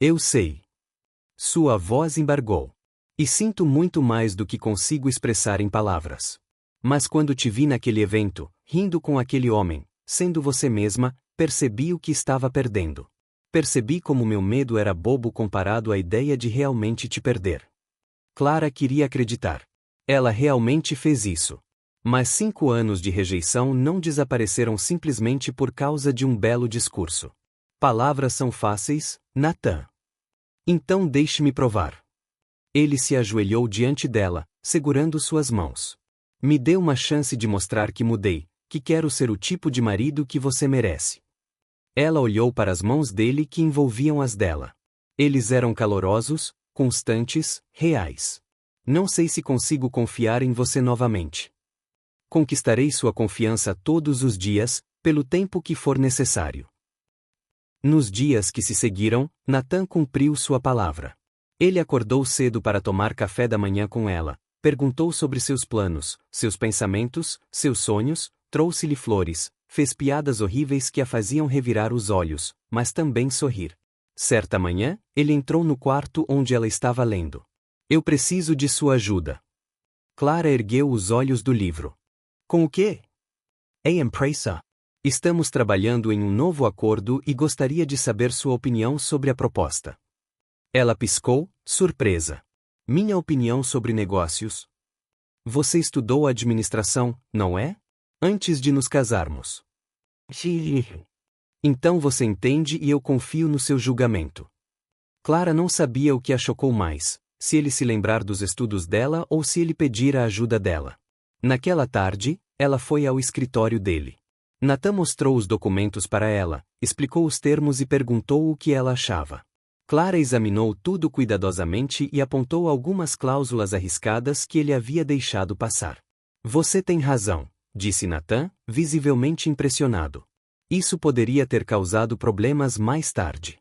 A: Eu sei. Sua voz embargou. E sinto muito mais do que consigo expressar em palavras. Mas quando te vi naquele evento, rindo com aquele homem, sendo você mesma, percebi o que estava perdendo. Percebi como meu medo era bobo comparado à ideia de realmente te perder. Clara queria acreditar. Ela realmente fez isso. Mas 5 anos de rejeição não desapareceram simplesmente por causa de um belo discurso. Palavras são fáceis, Nathan. Então deixe-me provar. Ele se ajoelhou diante dela, segurando suas mãos. Me dê uma chance de mostrar que mudei, que quero ser o tipo de marido que você merece. Ela olhou para as mãos dele que envolviam as dela. Eles eram calorosos, constantes, reais. Não sei se consigo confiar em você novamente. Conquistarei sua confiança todos os dias, pelo tempo que for necessário. Nos dias que se seguiram, Nathan cumpriu sua palavra. Ele acordou cedo para tomar café da manhã com ela, perguntou sobre seus planos, seus pensamentos, seus sonhos, trouxe-lhe flores, fez piadas horríveis que a faziam revirar os olhos, mas também sorrir. Certa manhã, ele entrou no quarto onde ela estava lendo. Eu preciso de sua ajuda. Clara ergueu os olhos do livro. Com o quê? É empresa. Estamos trabalhando em um novo acordo e gostaria de saber sua opinião sobre a proposta. Ela piscou, surpresa. Minha opinião sobre negócios? Você estudou administração, não é? Antes de nos casarmos. Sim. Então você entende e eu confio no seu julgamento. Clara não sabia o que a chocou mais, se ele se lembrar dos estudos dela ou se ele pedir a ajuda dela. Naquela tarde, ela foi ao escritório dele. Nathan mostrou os documentos para ela, explicou os termos e perguntou o que ela achava. Clara examinou tudo cuidadosamente e apontou algumas cláusulas arriscadas que ele havia deixado passar. Você tem razão, disse Nathan, visivelmente impressionado. Isso poderia ter causado problemas mais tarde.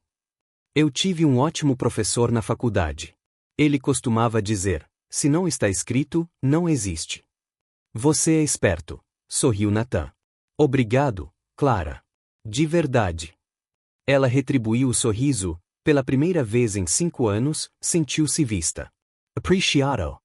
A: Eu tive um ótimo professor na faculdade. Ele costumava dizer, se não está escrito, não existe. Você é esperto, sorriu Nathan. Obrigado, Clara. De verdade. Ela retribuiu o sorriso, pela primeira vez em 5 anos, sentiu-se vista. Appreciado.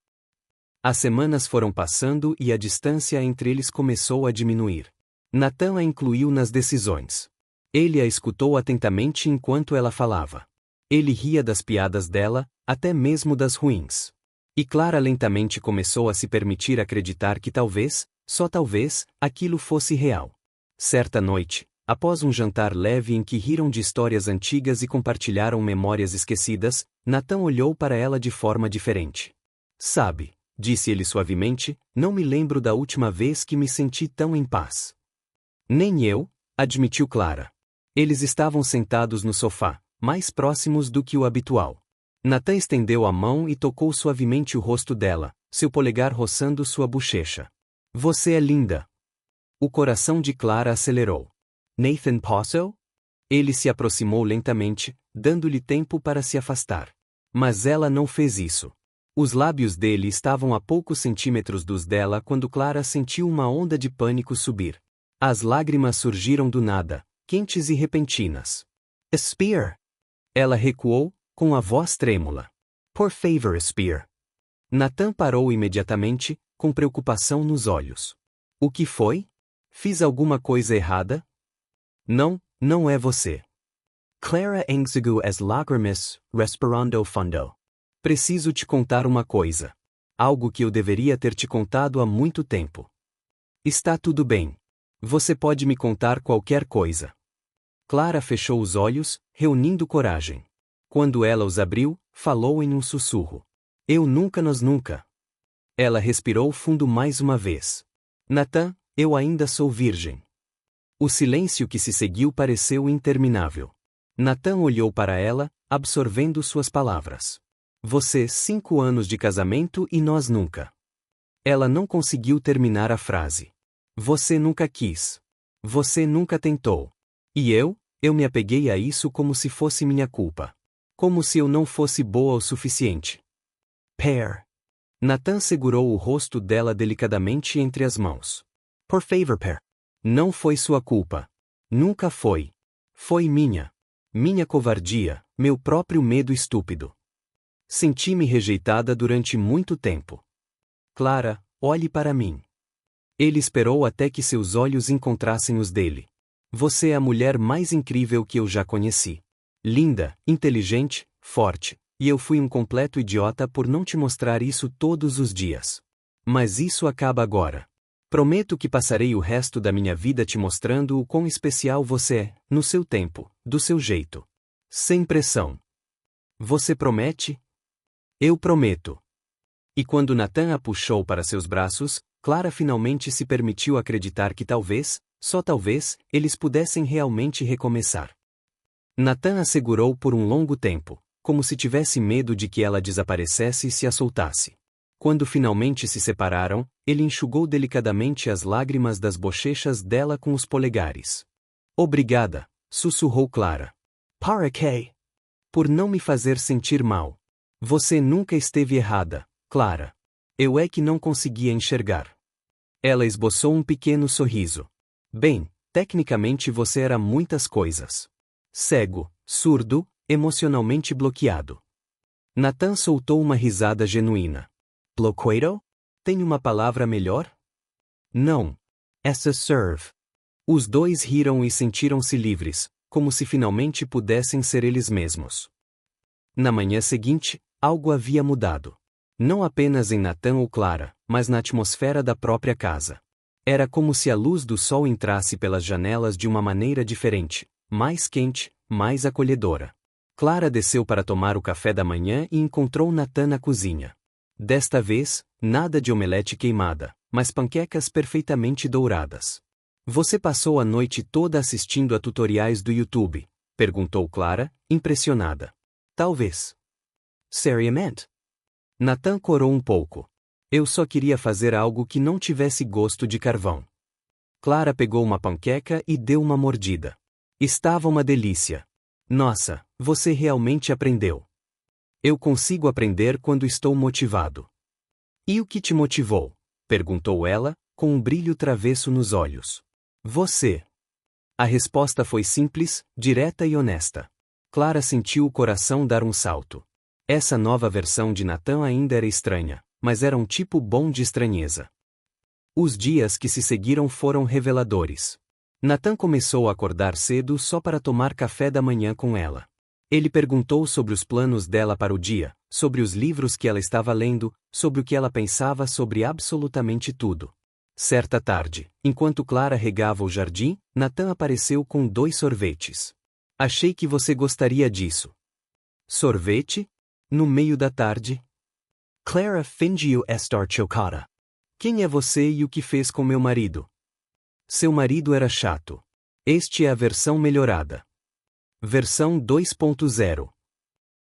A: As semanas foram passando e a distância entre eles começou a diminuir. Nathan a incluiu nas decisões. Ele a escutou atentamente enquanto ela falava. Ele ria das piadas dela, até mesmo das ruins. E Clara lentamente começou a se permitir acreditar que talvez, só talvez, aquilo fosse real. Certa noite, após um jantar leve em que riram de histórias antigas e compartilharam memórias esquecidas, Nathan olhou para ela de forma diferente. Sabe, disse ele suavemente, não me lembro da última vez que me senti tão em paz. Nem eu, admitiu Clara. Eles estavam sentados no sofá, mais próximos do que o habitual. Nathan estendeu a mão e tocou suavemente o rosto dela, seu polegar roçando sua bochecha. Você é linda. O coração de Clara acelerou. Nathan Posso? Ele se aproximou lentamente, dando-lhe tempo para se afastar. Mas ela não fez isso. Os lábios dele estavam a poucos centímetros dos dela quando Clara sentiu uma onda de pânico subir. As lágrimas surgiram do nada, quentes e repentinas. Spear! Ela recuou, com a voz trêmula. Por favor, Spear. Nathan parou imediatamente, com preocupação nos olhos. O que foi? Fiz alguma coisa errada? Não, não é você. Clara enxugou as lágrimas, respirando fundo. Preciso te contar uma coisa. Algo que eu deveria ter te contado há muito tempo. Está tudo bem. Você pode me contar qualquer coisa. Clara fechou os olhos, reunindo coragem. Quando ela os abriu, falou em um sussurro. Eu nunca. Ela respirou fundo mais uma vez. Nathan, eu ainda sou virgem. O silêncio que se seguiu pareceu interminável. Nathan olhou para ela, absorvendo suas palavras. Você, 5 anos de casamento e nós nunca. Ela não conseguiu terminar a frase. Você nunca quis. Você nunca tentou. E eu me apeguei a isso como se fosse minha culpa. Como se eu não fosse boa o suficiente. Pear. Nathan segurou o rosto dela delicadamente entre as mãos. Por favor, Pear. Não foi sua culpa. Nunca foi. Foi minha. Minha covardia, meu próprio medo estúpido. Senti-me rejeitada durante muito tempo. Clara, olhe para mim. Ele esperou até que seus olhos encontrassem os dele. Você é a mulher mais incrível que eu já conheci. Linda, inteligente, forte, e eu fui um completo idiota por não te mostrar isso todos os dias. Mas isso acaba agora. Prometo que passarei o resto da minha vida te mostrando o quão especial você é, no seu tempo, do seu jeito. Sem pressão. Você promete? Eu prometo. E quando Nathan a puxou para seus braços, Clara finalmente se permitiu acreditar que talvez, só talvez, eles pudessem realmente recomeçar. Nathan a segurou por um longo tempo, como se tivesse medo de que ela desaparecesse e se a soltasse. Quando finalmente se separaram, ele enxugou delicadamente as lágrimas das bochechas dela com os polegares. Obrigada, sussurrou Clara. Para quê? Por não me fazer sentir mal. Você nunca esteve errada, Clara. Eu é que não conseguia enxergar. Ela esboçou um pequeno sorriso. Bem, tecnicamente você era muitas coisas. Cego, surdo, emocionalmente bloqueado. Nathan soltou uma risada genuína. Bloqueado? Tem uma palavra melhor? Não. Essa serve. Os dois riram e sentiram-se livres, como se finalmente pudessem ser eles mesmos. Na manhã seguinte, algo havia mudado. Não apenas em Nathan ou Clara, mas na atmosfera da própria casa. Era como se a luz do sol entrasse pelas janelas de uma maneira diferente, mais quente, mais acolhedora. Clara desceu para tomar o café da manhã e encontrou Nathan na cozinha. Desta vez, nada de omelete queimada, mas panquecas perfeitamente douradas. Você passou a noite toda assistindo a tutoriais do YouTube? Perguntou Clara, impressionada. Talvez. Seriamente? Nathan corou um pouco. Eu só queria fazer algo que não tivesse gosto de carvão. Clara pegou uma panqueca e deu uma mordida. Estava uma delícia. Nossa, você realmente aprendeu. Eu consigo aprender quando estou motivado. E o que te motivou? Perguntou ela, com um brilho travesso nos olhos. Você. A resposta foi simples, direta e honesta. Clara sentiu o coração dar um salto. Essa nova versão de Nathan ainda era estranha, mas era um tipo bom de estranheza. Os dias que se seguiram foram reveladores. Nathan começou a acordar cedo só para tomar café da manhã com ela. Ele perguntou sobre os planos dela para o dia, sobre os livros que ela estava lendo, sobre o que ela pensava sobre absolutamente tudo. Certa tarde, enquanto Clara regava o jardim, Nathan apareceu com 2 sorvetes. Achei que você gostaria disso. Sorvete? No meio da tarde? Clara fingiu estar chocada. Quem é você e o que fez com meu marido? Seu marido era chato. Este é a versão melhorada. Versão 2.0.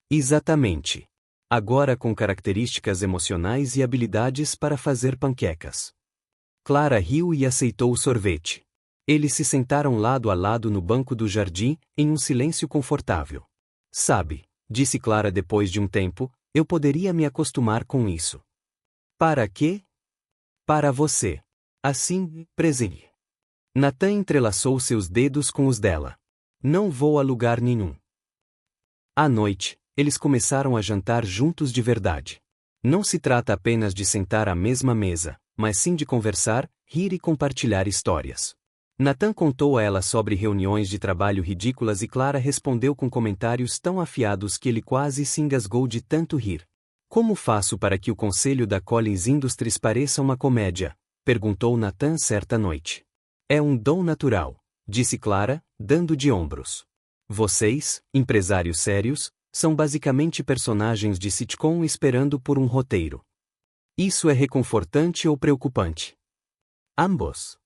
A: Exatamente. Agora com características emocionais e habilidades para fazer panquecas. Clara riu e aceitou o sorvete. Eles se sentaram lado a lado no banco do jardim, em um silêncio confortável. Sabe, disse Clara depois de um tempo, eu poderia me acostumar com isso. Para quê? Para você. Assim, presente. Nathan entrelaçou seus dedos com os dela. Não vou a lugar nenhum. À noite, eles começaram a jantar juntos de verdade. Não se trata apenas de sentar à mesma mesa, mas sim de conversar, rir e compartilhar histórias. Nathan contou a ela sobre reuniões de trabalho ridículas e Clara respondeu com comentários tão afiados que ele quase se engasgou de tanto rir. Como faço para que o conselho da Collins Industries pareça uma comédia? Perguntou Nathan certa noite. É um dom natural, disse Clara, dando de ombros. Vocês, empresários sérios, São basicamente personagens de sitcom esperando por um roteiro. Isso é reconfortante ou preocupante? Ambos.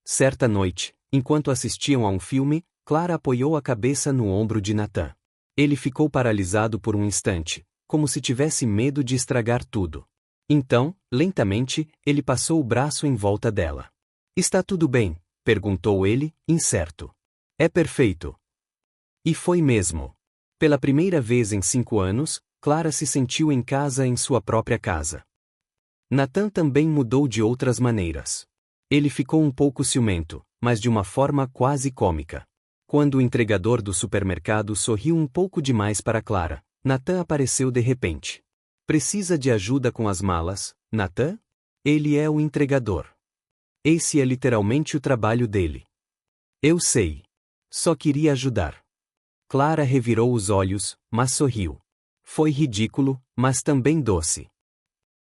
A: Certa noite, enquanto assistiam a um filme, Clara apoiou a cabeça no ombro de Nathan. Ele ficou paralisado por um instante, como se tivesse medo de estragar tudo. Então, lentamente, ele passou o braço em volta dela. Está tudo bem? Perguntou ele, incerto. É perfeito. E foi mesmo. Pela primeira vez em 5 anos, Clara se sentiu em casa em sua própria casa. Nathan também mudou de outras maneiras. Ele ficou um pouco ciumento, mas de uma forma quase cômica. Quando o entregador do supermercado sorriu um pouco demais para Clara, Nathan apareceu de repente. Precisa de ajuda com as malas, Nathan? Ele é o entregador. Esse é literalmente o trabalho dele. Eu sei. Só queria ajudar. Clara revirou os olhos, mas sorriu. Foi ridículo, mas também doce.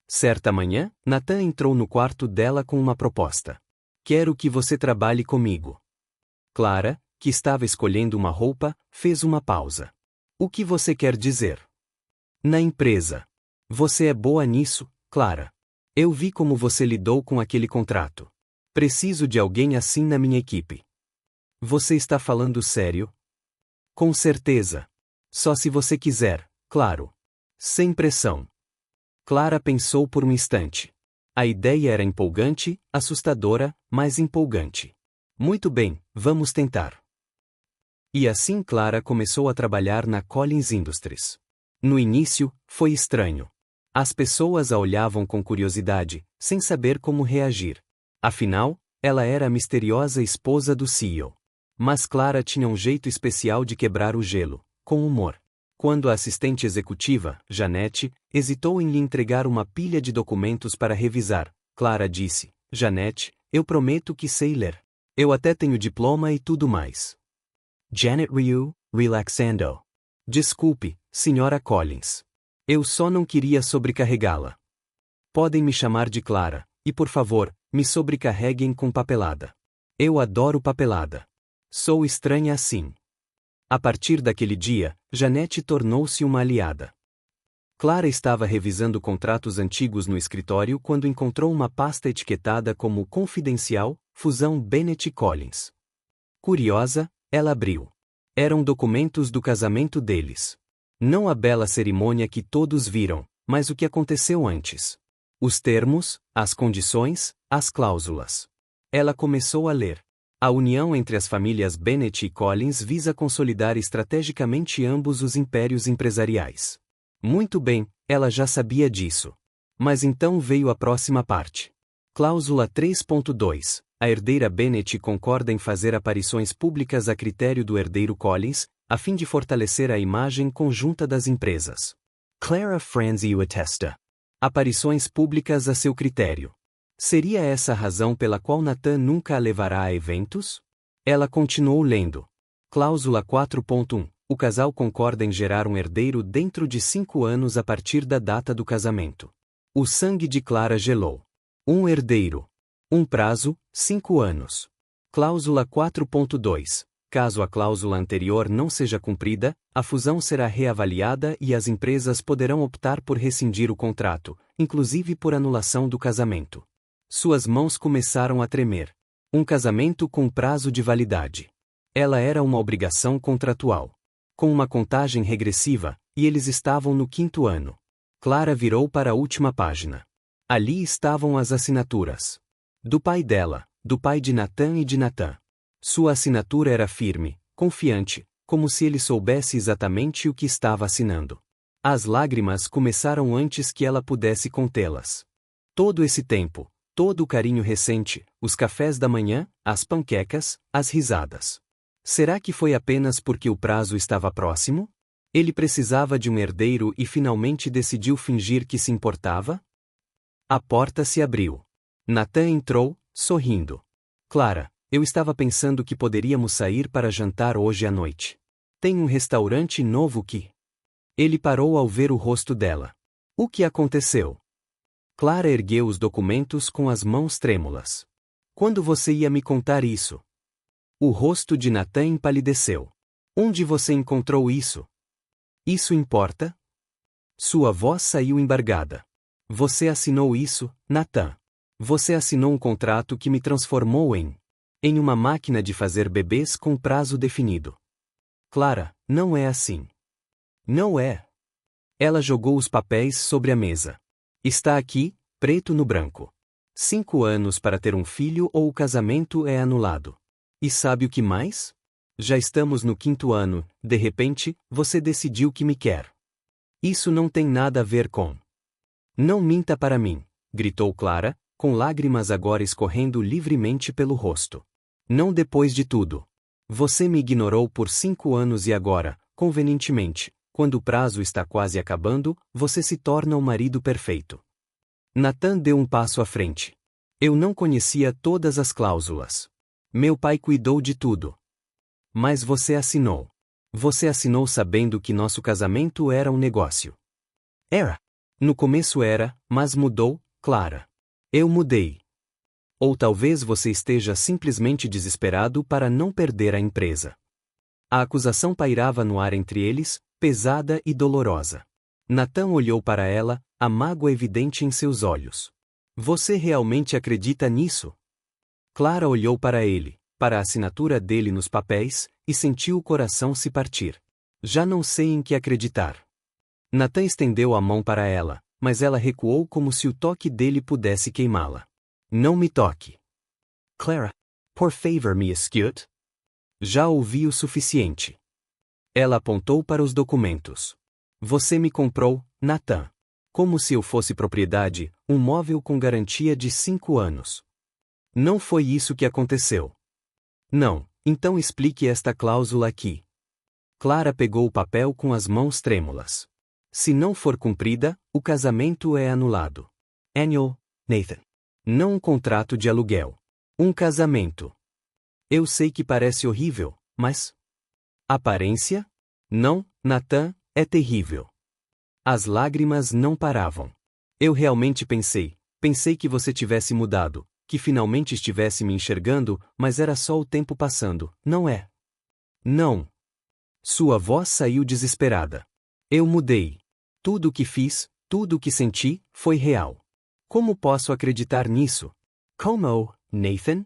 A: Certa manhã, Nathan entrou no quarto dela com uma proposta. Quero que você trabalhe comigo. Clara, que estava escolhendo uma roupa, fez uma pausa. O que você quer dizer? Na empresa. Você é boa nisso, Clara. Eu vi como você lidou com aquele contrato. Preciso de alguém assim na minha equipe. Você está falando sério? Com certeza. Só se você quiser, claro. Sem pressão. Clara pensou por um instante. A ideia era empolgante, assustadora, mas empolgante. Muito bem, vamos tentar. E assim Clara começou a trabalhar na Collins Industries. No início, foi estranho. As pessoas a olhavam com curiosidade, sem saber como reagir. Afinal, ela era a misteriosa esposa do CEO. Mas Clara tinha um jeito especial de quebrar o gelo, com humor. Quando a assistente executiva, Janete, hesitou em lhe entregar uma pilha de documentos para revisar, Clara disse: Janete, eu prometo que sei ler. Eu até tenho diploma e tudo mais. Janet riu, relaxando. Desculpe, Sra. Collins. Eu só não queria sobrecarregá-la. Podem me chamar de Clara, e por favor, me sobrecarreguem com papelada. Eu adoro papelada. Sou estranha assim. A partir daquele dia, Janete tornou-se uma aliada. Clara estava revisando contratos antigos no escritório quando encontrou uma pasta etiquetada como Confidencial, Fusão Bennett Collins. Curiosa, ela abriu. Eram documentos do casamento deles. Não a bela cerimônia que todos viram, mas o que aconteceu antes. Os termos, as condições, as cláusulas. Ela começou a ler. A união entre as famílias Bennett e Collins visa consolidar estrategicamente ambos os impérios empresariais. Muito bem, ela já sabia disso. Mas então veio a próxima parte. Cláusula 3.2. A herdeira Bennett concorda em fazer aparições públicas a critério do herdeiro Collins, a fim de fortalecer a imagem conjunta das empresas. Clara Franzio atesta. Aparições públicas a seu critério. Seria essa a razão pela qual Nathan nunca a levará a eventos? Ela continuou lendo. Cláusula 4.1. O casal concorda em gerar um herdeiro dentro de 5 anos a partir da data do casamento. O sangue de Clara gelou. Um herdeiro. Um prazo, 5 anos. Cláusula 4.2. Caso a cláusula anterior não seja cumprida, a fusão será reavaliada e as empresas poderão optar por rescindir o contrato, inclusive por anulação do casamento. Suas mãos começaram a tremer. Um casamento com prazo de validade. Ela era uma obrigação contratual. Com uma contagem regressiva, e eles estavam no 5º ano. Clara virou para a última página. Ali estavam as assinaturas. Do pai dela, do pai de Nathan e de Nathan. Sua assinatura era firme, confiante, como se ele soubesse exatamente o que estava assinando. As lágrimas começaram antes que ela pudesse contê-las. Todo esse tempo, todo o carinho recente, os cafés da manhã, as panquecas, as risadas. Será que foi apenas porque o prazo estava próximo? Ele precisava de um herdeiro e finalmente decidiu fingir que se importava? A porta se abriu. Nathan entrou, sorrindo. Clara, eu estava pensando que poderíamos sair para jantar hoje à noite. Tem um restaurante novo que... Ele parou ao ver o rosto dela. O que aconteceu? Clara ergueu os documentos com as mãos trêmulas. Quando você ia me contar isso? O rosto de Nathan empalideceu. Onde você encontrou isso? Isso importa? Sua voz saiu embargada. Você assinou isso, Nathan. Você assinou um contrato que me transformou em uma máquina de fazer bebês com prazo definido. Clara, não é assim. Não é. Ela jogou os papéis sobre a mesa. Está aqui, preto no branco. 5 anos para ter um filho ou o casamento é anulado. E sabe o que mais? Já estamos no 5º ano, de repente, você decidiu que me quer. Isso não tem nada a ver com. Não minta para mim, gritou Clara, com lágrimas agora escorrendo livremente pelo rosto. Não depois de tudo. Você me ignorou por 5 anos e agora, convenientemente, quando o prazo está quase acabando, você se torna o marido perfeito. Nathan deu um passo à frente. Eu não conhecia todas as cláusulas. Meu pai cuidou de tudo. Mas você assinou. Você assinou sabendo que nosso casamento era um negócio. Era. No começo era, mas mudou, Clara. Eu mudei. Ou talvez você esteja simplesmente desesperado para não perder a empresa. A acusação pairava no ar entre eles, pesada e dolorosa. Nathan olhou para ela, a mágoa evidente em seus olhos. Você realmente acredita nisso? Clara olhou para ele, para a assinatura dele nos papéis, e sentiu o coração se partir. Já não sei em que acreditar. Nathan estendeu a mão para ela, mas ela recuou como se o toque dele pudesse queimá-la. Não me toque. Clara, por favor me escute. Já ouvi o suficiente. Ela apontou para os documentos. Você me comprou, Nathan. Como se eu fosse propriedade, um móvel com garantia de 5 anos. Não foi isso que aconteceu. Não, então explique esta cláusula aqui. Clara pegou o papel com as mãos trêmulas. Se não for cumprida, o casamento é anulado. Annual, Nathan. Não um contrato de aluguel. Um casamento. Eu sei que parece horrível, mas... Aparência? Não, Nathan, é terrível. As lágrimas não paravam. Eu realmente pensei que você tivesse mudado, que finalmente estivesse me enxergando, mas era só o tempo passando, não é? Não. Sua voz saiu desesperada. Eu mudei. Tudo o que fiz, tudo o que senti, foi real. Como posso acreditar nisso? Como, Nathan?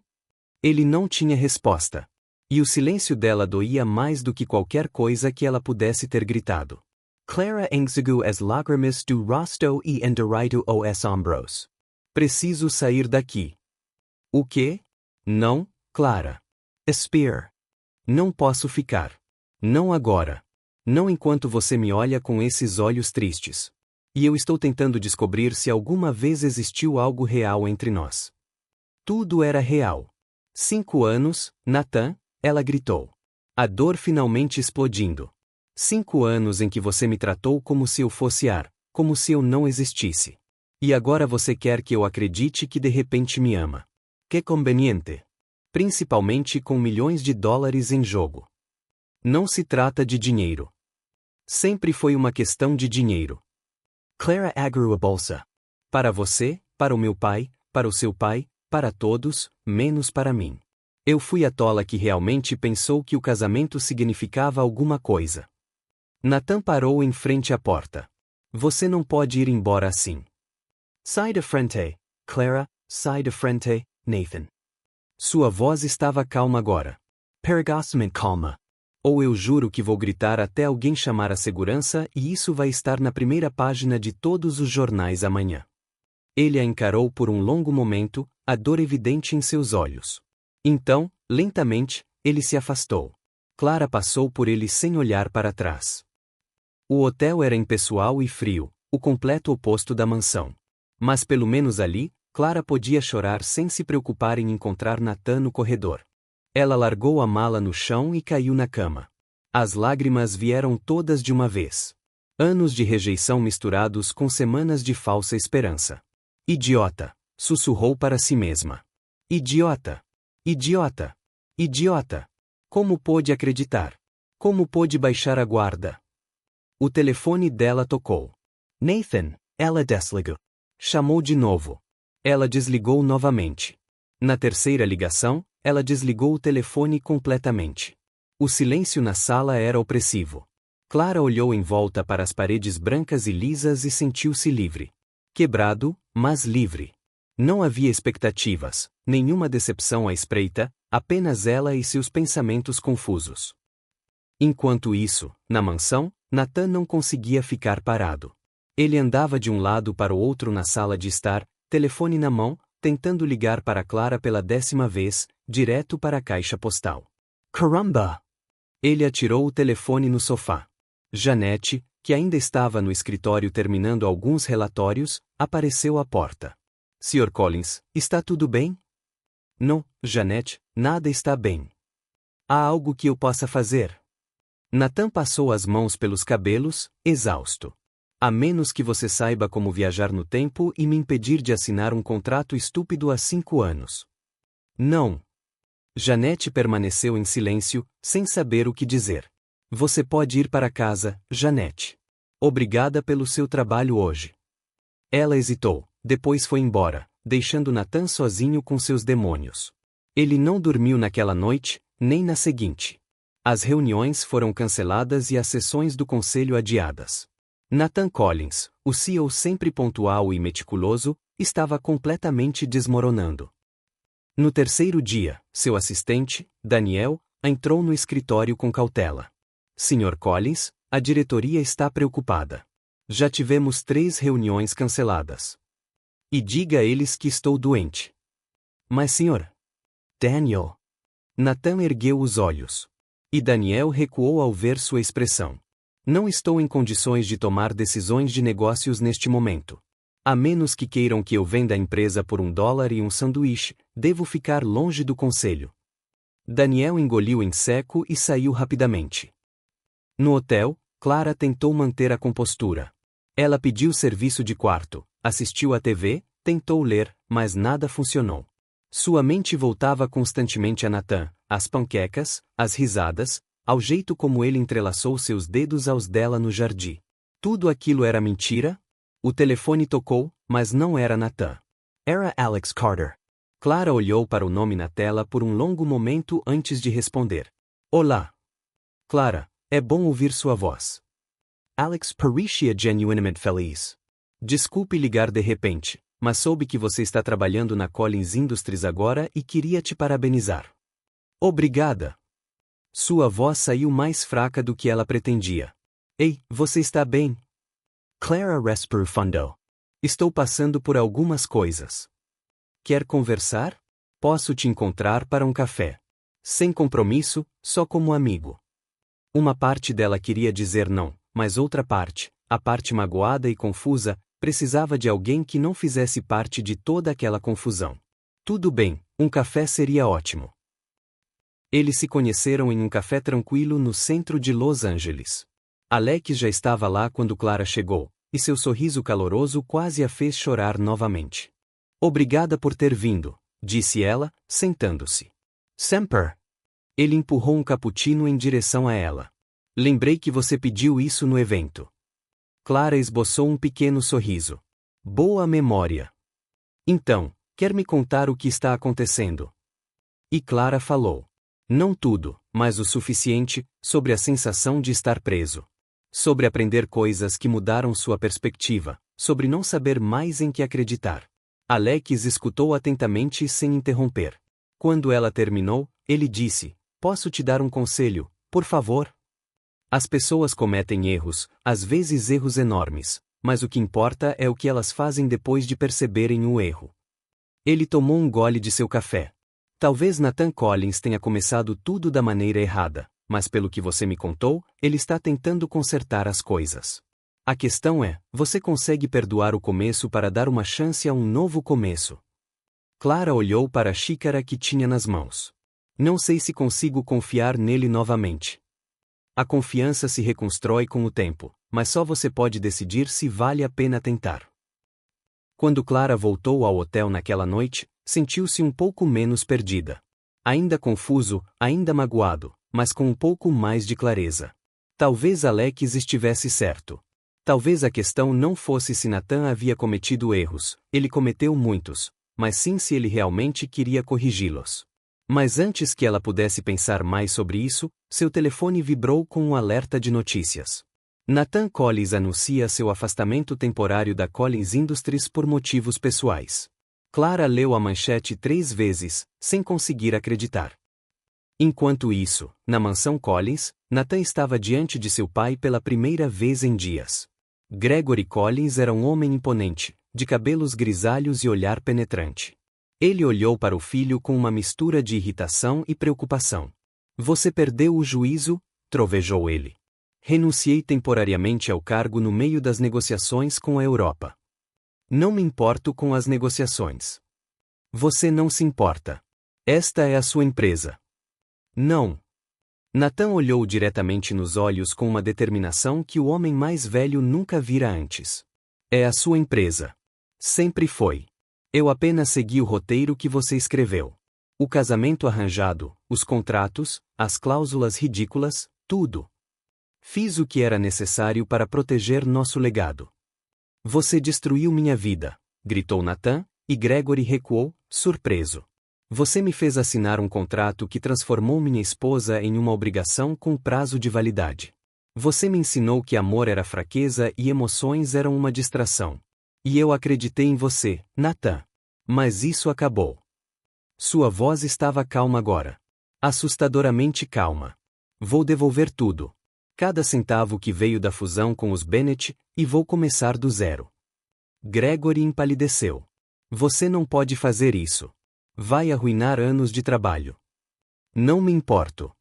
A: Ele não tinha resposta. E o silêncio dela doía mais do que qualquer coisa que ela pudesse ter gritado. Clara enxugou as lágrimas do rosto e endireitou os ombros. Preciso sair daqui. O quê? Não, Clara. Espere. Não posso ficar. Não agora. Não enquanto você me olha com esses olhos tristes. E eu estou tentando descobrir se alguma vez existiu algo real entre nós. Tudo era real. 5 anos, Nathan, ela gritou. A dor finalmente explodindo. 5 anos em que você me tratou como se eu fosse ar, como se eu não existisse. E agora você quer que eu acredite que de repente me ama. Que conveniente. Principalmente com milhões de dólares em jogo. Não se trata de dinheiro. Sempre foi uma questão de dinheiro. Clara abriu a bolsa. Para você, para o meu pai, para o seu pai, para todos, menos para mim. Eu fui a tola que realmente pensou que o casamento significava alguma coisa. Nathan parou em frente à porta. Você não pode ir embora assim. Sai de frente, Clara, sai de frente, Nathan. Sua voz estava calma agora. Perigosamente calma. Ou eu juro que vou gritar até alguém chamar a segurança e isso vai estar na primeira página de todos os jornais amanhã. Ele a encarou por um longo momento, a dor evidente em seus olhos. Então, lentamente, ele se afastou. Clara passou por ele sem olhar para trás. O hotel era impessoal e frio, o completo oposto da mansão. Mas pelo menos ali, Clara podia chorar sem se preocupar em encontrar Nathan no corredor. Ela largou a mala no chão e caiu na cama. As lágrimas vieram todas de uma vez. Anos de rejeição misturados com semanas de falsa esperança. Idiota! Sussurrou para si mesma. Idiota! Idiota! Idiota! Como pôde acreditar? Como pôde baixar a guarda? O telefone dela tocou. Nathan, ela desligou. Chamou de novo. Ela desligou novamente. Na terceira ligação, ela desligou o telefone completamente. O silêncio na sala era opressivo. Clara olhou em volta para as paredes brancas e lisas e sentiu-se livre. Quebrado, mas livre. Não havia expectativas, nenhuma decepção à espreita, apenas ela e seus pensamentos confusos. Enquanto isso, na mansão, Nathan não conseguia ficar parado. Ele andava de um lado para o outro na sala de estar, telefone na mão, tentando ligar para Clara pela 10ª vez, direto para a caixa postal. Caramba! Ele atirou o telefone no sofá. Janete, que ainda estava no escritório terminando alguns relatórios, apareceu à porta. Sr. Collins, está tudo bem? Não, Janete, nada está bem. Há algo que eu possa fazer? Nathan passou as mãos pelos cabelos, exausto. A menos que você saiba como viajar no tempo e me impedir de assinar um contrato estúpido há 5 anos. Não. Janete permaneceu em silêncio, sem saber o que dizer. Você pode ir para casa, Janete. Obrigada pelo seu trabalho hoje. Ela hesitou, depois foi embora, deixando Nathan sozinho com seus demônios. Ele não dormiu naquela noite, nem na seguinte. As reuniões foram canceladas e as sessões do conselho adiadas. Nathan Collins, o CEO sempre pontual e meticuloso, estava completamente desmoronando. No terceiro dia, seu assistente, Daniel, entrou no escritório com cautela. Sr. Collins, a diretoria está preocupada. Já tivemos 3 reuniões canceladas. E diga a eles que estou doente. Mas Sr. Daniel. Nathan ergueu os olhos. E Daniel recuou ao ver sua expressão. Não estou em condições de tomar decisões de negócios neste momento. A menos que queiram que eu venda a empresa por $1 e um sanduíche, devo ficar longe do conselho. Daniel engoliu em seco e saiu rapidamente. No hotel, Clara tentou manter a compostura. Ela pediu serviço de quarto, assistiu à TV, tentou ler, mas nada funcionou. Sua mente voltava constantemente a Nathan, às panquecas, às risadas, ao jeito como ele entrelaçou seus dedos aos dela no jardim. Tudo aquilo era mentira? O telefone tocou, mas não era Nathan. Era Alex Carter. Clara olhou para o nome na tela por um longo momento antes de responder. Olá. Clara, é bom ouvir sua voz. Alex parecia genuinamente feliz. Desculpe ligar de repente, mas soube que você está trabalhando na Collins Industries agora e queria te parabenizar. Obrigada. Sua voz saiu mais fraca do que ela pretendia. Ei, você está bem? Clara respirou fundo. Estou passando por algumas coisas. Quer conversar? Posso te encontrar para um café. Sem compromisso, só como amigo. Uma parte dela queria dizer não, mas outra parte, a parte magoada e confusa, precisava de alguém que não fizesse parte de toda aquela confusão. Tudo bem, um café seria ótimo. Eles se conheceram em um café tranquilo no centro de Los Angeles. Alex já estava lá quando Clara chegou, e seu sorriso caloroso quase a fez chorar novamente. Obrigada por ter vindo, disse ela, sentando-se. Sempre. Ele empurrou um cappuccino em direção a ela. Lembrei que você pediu isso no evento. Clara esboçou um pequeno sorriso. Boa memória. Então, quer me contar o que está acontecendo? E Clara falou. Não tudo, mas o suficiente, sobre a sensação de estar preso. Sobre aprender coisas que mudaram sua perspectiva, sobre não saber mais em que acreditar. Alex escutou atentamente sem interromper. Quando ela terminou, ele disse, posso te dar um conselho, por favor? As pessoas cometem erros, às vezes erros enormes, mas o que importa é o que elas fazem depois de perceberem o erro. Ele tomou um gole de seu café. Talvez Nathan Collins tenha começado tudo da maneira errada, mas pelo que você me contou, ele está tentando consertar as coisas. A questão é, você consegue perdoar o começo para dar uma chance a um novo começo? Clara olhou para a xícara que tinha nas mãos. Não sei se consigo confiar nele novamente. A confiança se reconstrói com o tempo, mas só você pode decidir se vale a pena tentar. Quando Clara voltou ao hotel naquela noite, sentiu-se um pouco menos perdida. Ainda confuso, ainda magoado, mas com um pouco mais de clareza. Talvez Alex estivesse certo. Talvez a questão não fosse se Nathan havia cometido erros, ele cometeu muitos, mas sim se ele realmente queria corrigi-los. Mas antes que ela pudesse pensar mais sobre isso, seu telefone vibrou com um alerta de notícias. Nathan Collins anuncia seu afastamento temporário da Collins Industries por motivos pessoais. Clara leu a manchete 3 vezes, sem conseguir acreditar. Enquanto isso, na mansão Collins, Nathan estava diante de seu pai pela primeira vez em dias. Gregory Collins era um homem imponente, de cabelos grisalhos e olhar penetrante. Ele olhou para o filho com uma mistura de irritação e preocupação. Você perdeu o juízo? Trovejou ele. Renunciei temporariamente ao cargo no meio das negociações com a Europa. Não me importo com as negociações. Você não se importa. Esta é a sua empresa. Não. Nathan olhou diretamente nos olhos com uma determinação que o homem mais velho nunca vira antes. É a sua empresa. Sempre foi. Eu apenas segui o roteiro que você escreveu. O casamento arranjado, os contratos, as cláusulas ridículas, tudo. Fiz o que era necessário para proteger nosso legado. Você destruiu minha vida, gritou Nathan, e Gregory recuou, surpreso. Você me fez assinar um contrato que transformou minha esposa em uma obrigação com prazo de validade. Você me ensinou que amor era fraqueza e emoções eram uma distração. E eu acreditei em você, Nathan. Mas isso acabou. Sua voz estava calma agora. Assustadoramente calma. Vou devolver tudo. Cada centavo que veio da fusão com os Bennett, e vou começar do zero. Gregory empalideceu. Você não pode fazer isso. Vai arruinar anos de trabalho. Não me importo.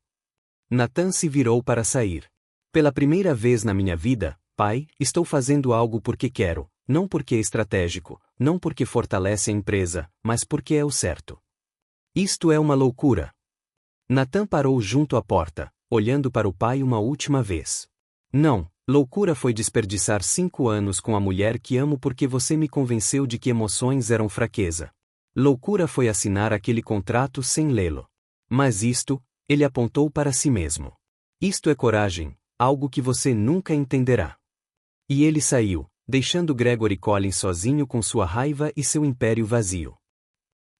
A: Nathan se virou para sair. Pela primeira vez na minha vida, pai, estou fazendo algo porque quero, não porque é estratégico, não porque fortalece a empresa, mas porque é o certo. Isto é uma loucura. Nathan parou junto à porta, olhando para o pai uma última vez. Não, loucura foi desperdiçar 5 anos com a mulher que amo porque você me convenceu de que emoções eram fraqueza. Loucura foi assinar aquele contrato sem lê-lo. Mas isto, ele apontou para si mesmo. Isto é coragem, algo que você nunca entenderá. E ele saiu, deixando Gregory Collins sozinho com sua raiva e seu império vazio.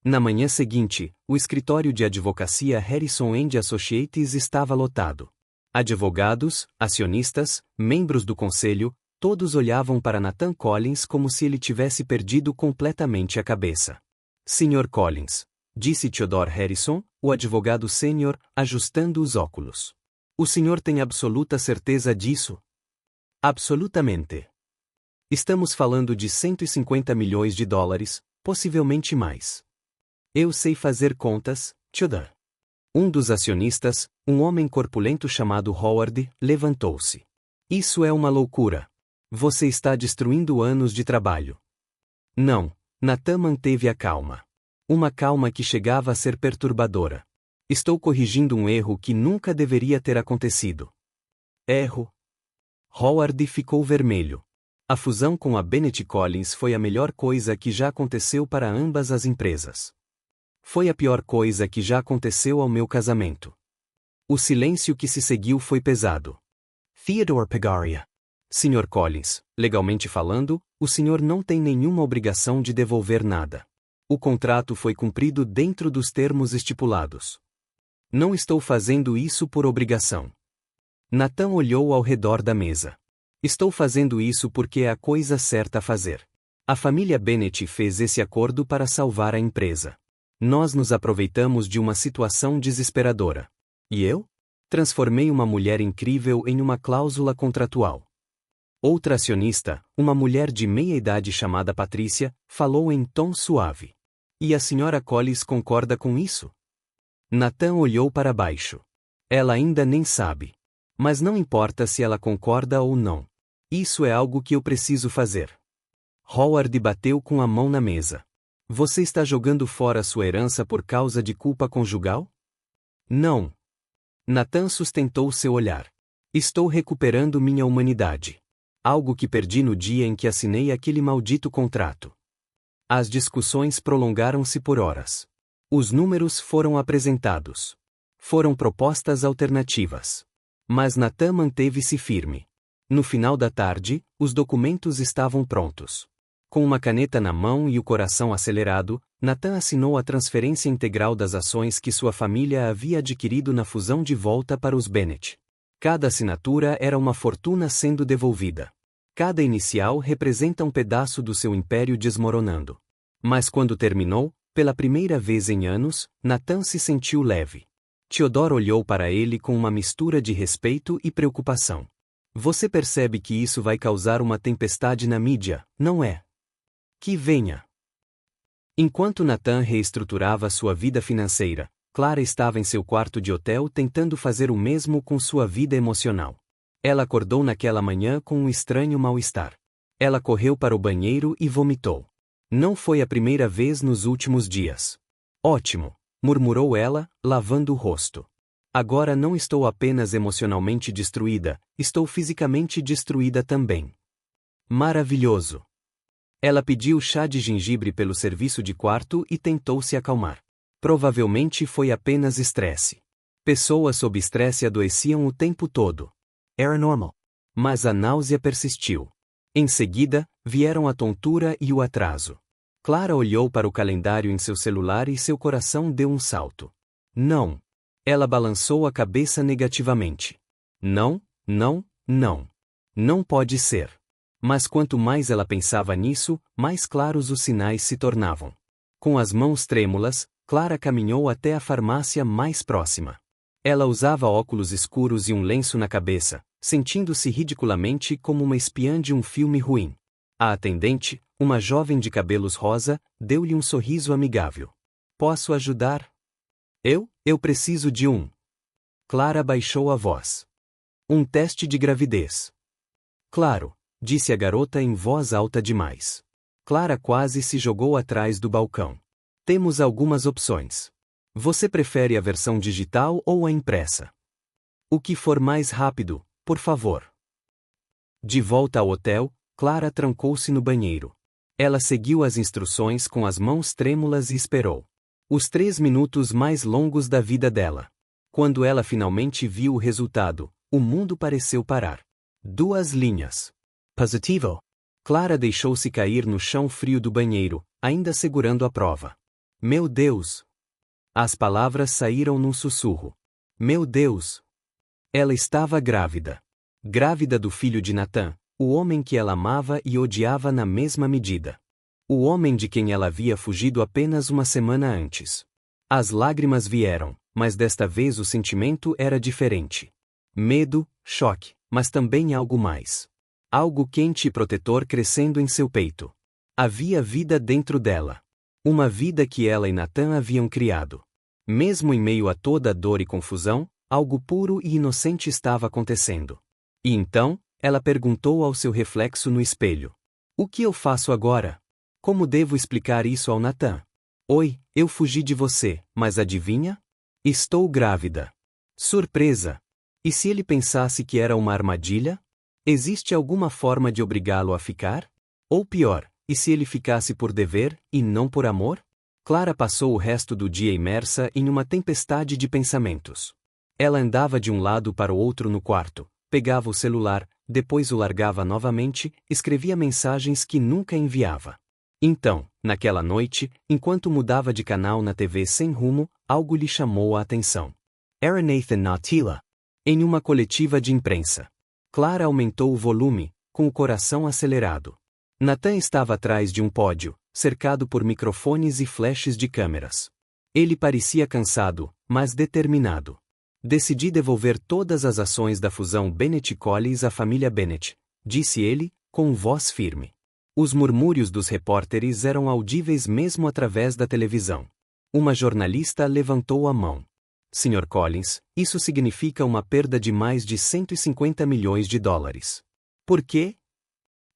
A: Na manhã seguinte, o escritório de advocacia Harrison & Associates estava lotado. Advogados, acionistas, membros do conselho, todos olhavam para Nathan Collins como se ele tivesse perdido completamente a cabeça. Sr. Collins, disse Theodore Harrison, o advogado sênior, ajustando os óculos. O senhor tem absoluta certeza disso? Absolutamente. Estamos falando de 150 milhões de dólares, possivelmente mais. Eu sei fazer contas, Theodore. Um dos acionistas, um homem corpulento chamado Howard, levantou-se. Isso é uma loucura. Você está destruindo anos de trabalho. Não, Nathan manteve a calma. Uma calma que chegava a ser perturbadora. Estou corrigindo um erro que nunca deveria ter acontecido. Erro? Howard ficou vermelho. A fusão com a Bennett Collins foi a melhor coisa que já aconteceu para ambas as empresas. Foi a pior coisa que já aconteceu ao meu casamento. O silêncio que se seguiu foi pesado. Theodore Pegaria. Sr. Collins, legalmente falando, o senhor não tem nenhuma obrigação de devolver nada. O contrato foi cumprido dentro dos termos estipulados. Não estou fazendo isso por obrigação. Nathan olhou ao redor da mesa. Estou fazendo isso porque é a coisa certa a fazer. A família Bennett fez esse acordo para salvar a empresa. Nós nos aproveitamos de uma situação desesperadora. E eu? Transformei uma mulher incrível em uma cláusula contratual. Outra acionista, uma mulher de meia-idade chamada Patrícia, falou em tom suave. E a senhora Collins concorda com isso? Nathan olhou para baixo. Ela ainda nem sabe. Mas não importa se ela concorda ou não. Isso é algo que eu preciso fazer. Howard bateu com a mão na mesa. Você está jogando fora sua herança por causa de culpa conjugal? Não. Nathan sustentou seu olhar. Estou recuperando minha humanidade. Algo que perdi no dia em que assinei aquele maldito contrato. As discussões prolongaram-se por horas. Os números foram apresentados. Foram propostas alternativas. Mas Nathan manteve-se firme. No final da tarde, os documentos estavam prontos. Com uma caneta na mão e o coração acelerado, Nathan assinou a transferência integral das ações que sua família havia adquirido na fusão de volta para os Bennett. Cada assinatura era uma fortuna sendo devolvida. Cada inicial representa um pedaço do seu império desmoronando. Mas quando terminou, pela primeira vez em anos, Nathan se sentiu leve. Theodore olhou para ele com uma mistura de respeito e preocupação. Você percebe que isso vai causar uma tempestade na mídia, não é? Que venha. Enquanto Nathan reestruturava sua vida financeira, Clara estava em seu quarto de hotel tentando fazer o mesmo com sua vida emocional. Ela acordou naquela manhã com um estranho mal-estar. Ela correu para o banheiro e vomitou. Não foi a primeira vez nos últimos dias. Ótimo, murmurou ela, lavando o rosto. Agora não estou apenas emocionalmente destruída, estou fisicamente destruída também. Maravilhoso. Ela pediu chá de gengibre pelo serviço de quarto e tentou se acalmar. Provavelmente foi apenas estresse. Pessoas sob estresse adoeciam o tempo todo. Era normal. Mas a náusea persistiu. Em seguida, vieram a tontura e o atraso. Clara olhou para o calendário em seu celular e seu coração deu um salto. Não. Ela balançou a cabeça negativamente. Não, não, não. Não pode ser. Mas quanto mais ela pensava nisso, mais claros os sinais se tornavam. Com as mãos trêmulas, Clara caminhou até a farmácia mais próxima. Ela usava óculos escuros e um lenço na cabeça, sentindo-se ridiculamente como uma espiã de um filme ruim. A atendente, uma jovem de cabelos rosa, deu-lhe um sorriso amigável. Posso ajudar? Eu preciso de um. Clara baixou a voz. Um teste de gravidez. Claro, disse a garota em voz alta demais. Clara quase se jogou atrás do balcão. Temos algumas opções. Você prefere a versão digital ou a impressa? O que for mais rápido, por favor. De volta ao hotel, Clara trancou-se no banheiro. Ela seguiu as instruções com as mãos trêmulas e esperou. Os 3 minutos mais longos da vida dela. Quando ela finalmente viu o resultado, o mundo pareceu parar. 2 linhas. Positivo. Clara deixou-se cair no chão frio do banheiro, ainda segurando a prova. Meu Deus! As palavras saíram num sussurro. Meu Deus! Ela estava grávida. Grávida do filho de Nathan, o homem que ela amava e odiava na mesma medida. O homem de quem ela havia fugido apenas uma semana antes. As lágrimas vieram, mas desta vez o sentimento era diferente. Medo, choque, mas também algo mais. Algo quente e protetor crescendo em seu peito. Havia vida dentro dela. Uma vida que ela e Nathan haviam criado. Mesmo em meio a toda a dor e confusão, algo puro e inocente estava acontecendo. E então, ela perguntou ao seu reflexo no espelho. O que eu faço agora? Como devo explicar isso ao Nathan? Oi, eu fugi de você, mas adivinha? Estou grávida. Surpresa! E se ele pensasse que era uma armadilha? Existe alguma forma de obrigá-lo a ficar? Ou pior, e se ele ficasse por dever, e não por amor? Clara passou o resto do dia imersa em uma tempestade de pensamentos. Ela andava de um lado para o outro no quarto, pegava o celular, depois o largava novamente, escrevia mensagens que nunca enviava. Então, naquela noite, enquanto mudava de canal na TV sem rumo, algo lhe chamou a atenção. Era Nathan Natila. Em uma coletiva de imprensa. Clara aumentou o volume, com o coração acelerado. Nathan estava atrás de um pódio, cercado por microfones e flashes de câmeras. Ele parecia cansado, mas determinado. Decidi devolver todas as ações da fusão Bennett-Collins à família Bennett, disse ele, com voz firme. Os murmúrios dos repórteres eram audíveis mesmo através da televisão. Uma jornalista levantou a mão. Sr. Collins, isso significa uma perda de mais de 150 milhões de dólares. Por quê?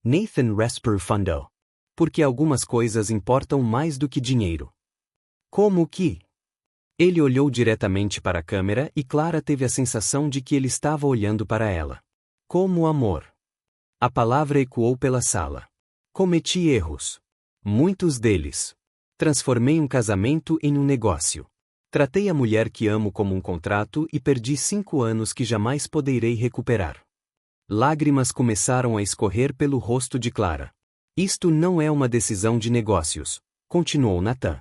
A: Nathan respondeu. Porque algumas coisas importam mais do que dinheiro. Como que? Ele olhou diretamente para a câmera e Clara teve a sensação de que ele estava olhando para ela. Como amor. A palavra ecoou pela sala. Cometi erros. Muitos deles. Transformei um casamento em um negócio. Tratei a mulher que amo como um contrato e perdi 5 anos que jamais poderei recuperar. Lágrimas começaram a escorrer pelo rosto de Clara. Isto não é uma decisão de negócios, continuou Nathan.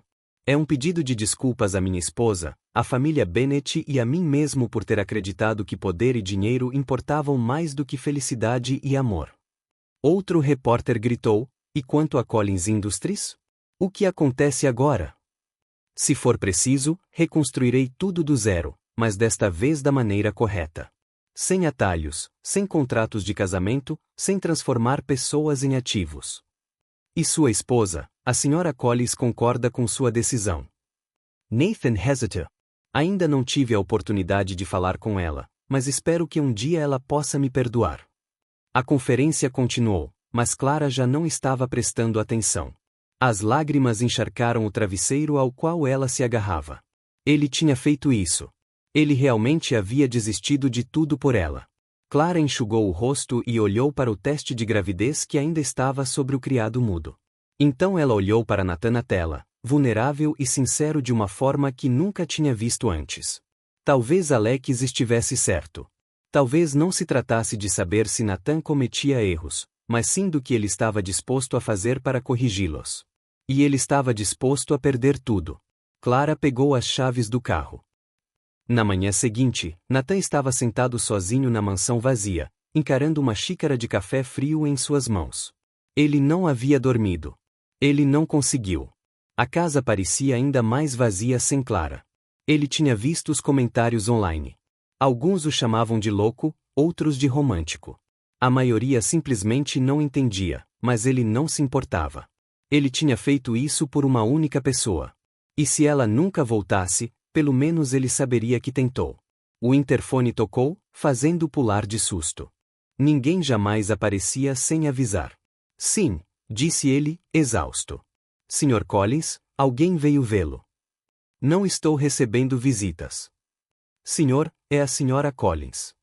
A: É um pedido de desculpas à minha esposa, à família Bennett e a mim mesmo por ter acreditado que poder e dinheiro importavam mais do que felicidade e amor. Outro repórter gritou, e quanto a Collins Industries? O que acontece agora? Se for preciso, reconstruirei tudo do zero, mas desta vez da maneira correta. Sem atalhos, sem contratos de casamento, sem transformar pessoas em ativos. E sua esposa, a Sra. Collins, concorda com sua decisão. Nathan hesita. Ainda não tive a oportunidade de falar com ela, mas espero que um dia ela possa me perdoar. A conferência continuou, mas Clara já não estava prestando atenção. As lágrimas encharcaram o travesseiro ao qual ela se agarrava. Ele tinha feito isso. Ele realmente havia desistido de tudo por ela. Clara enxugou o rosto e olhou para o teste de gravidez que ainda estava sobre o criado mudo. Então ela olhou para Nathan na tela, vulnerável e sincero de uma forma que nunca tinha visto antes. Talvez Alex estivesse certo. Talvez não se tratasse de saber se Nathan cometia erros, mas sim do que ele estava disposto a fazer para corrigi-los. E ele estava disposto a perder tudo. Clara pegou as chaves do carro. Na manhã seguinte, Nathan estava sentado sozinho na mansão vazia, encarando uma xícara de café frio em suas mãos. Ele não havia dormido. Ele não conseguiu. A casa parecia ainda mais vazia sem Clara. Ele tinha visto os comentários online. Alguns o chamavam de louco, outros de romântico. A maioria simplesmente não entendia, mas ele não se importava. Ele tinha feito isso por uma única pessoa. E se ela nunca voltasse, pelo menos ele saberia que tentou. O interfone tocou, fazendo pular de susto. Ninguém jamais aparecia sem avisar. Sim, disse ele, exausto. Sr. Collins, alguém veio vê-lo. Não estou recebendo visitas. Senhor, é a Sra. Collins.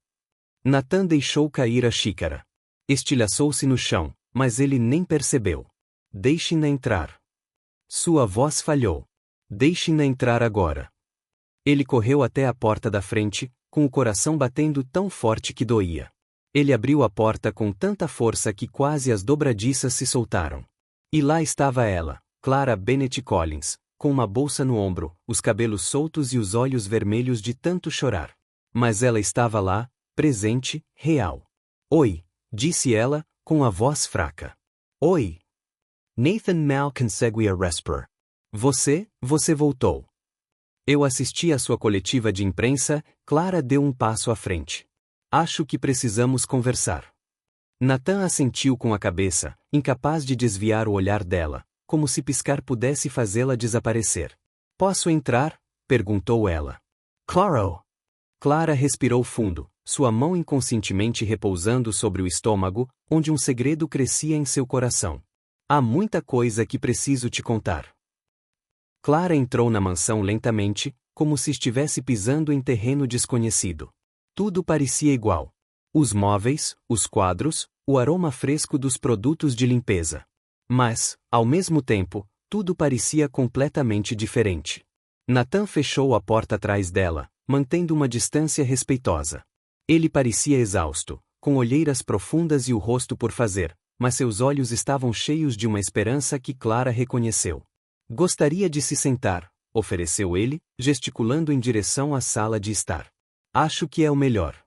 A: Nathan deixou cair a xícara. Estilhaçou-se no chão, mas ele nem percebeu. Deixe-na entrar. Sua voz falhou. Deixe-na entrar agora. Ele correu até a porta da frente, com o coração batendo tão forte que doía. Ele abriu a porta com tanta força que quase as dobradiças se soltaram. E lá estava ela, Clara Bennett Collins, com uma bolsa no ombro, os cabelos soltos e os olhos vermelhos de tanto chorar. Mas ela estava lá, presente, real. Oi, disse ela, com a voz fraca. Oi. Nathan mal consegue respirar. Você voltou. Eu assisti à sua coletiva de imprensa. Clara deu um passo à frente. Acho que precisamos conversar. Nathan assentiu com a cabeça, incapaz de desviar o olhar dela, como se piscar pudesse fazê-la desaparecer. Posso entrar? Perguntou ela. Claro. Clara respirou fundo, sua mão inconscientemente repousando sobre o estômago, onde um segredo crescia em seu coração. Há muita coisa que preciso te contar. Clara entrou na mansão lentamente, como se estivesse pisando em terreno desconhecido. Tudo parecia igual. Os móveis, os quadros, o aroma fresco dos produtos de limpeza. Mas, ao mesmo tempo, tudo parecia completamente diferente. Nathan fechou a porta atrás dela, mantendo uma distância respeitosa. Ele parecia exausto, com olheiras profundas e o rosto por fazer, mas seus olhos estavam cheios de uma esperança que Clara reconheceu. Gostaria de se sentar, ofereceu ele, gesticulando em direção à sala de estar. Acho que é o melhor.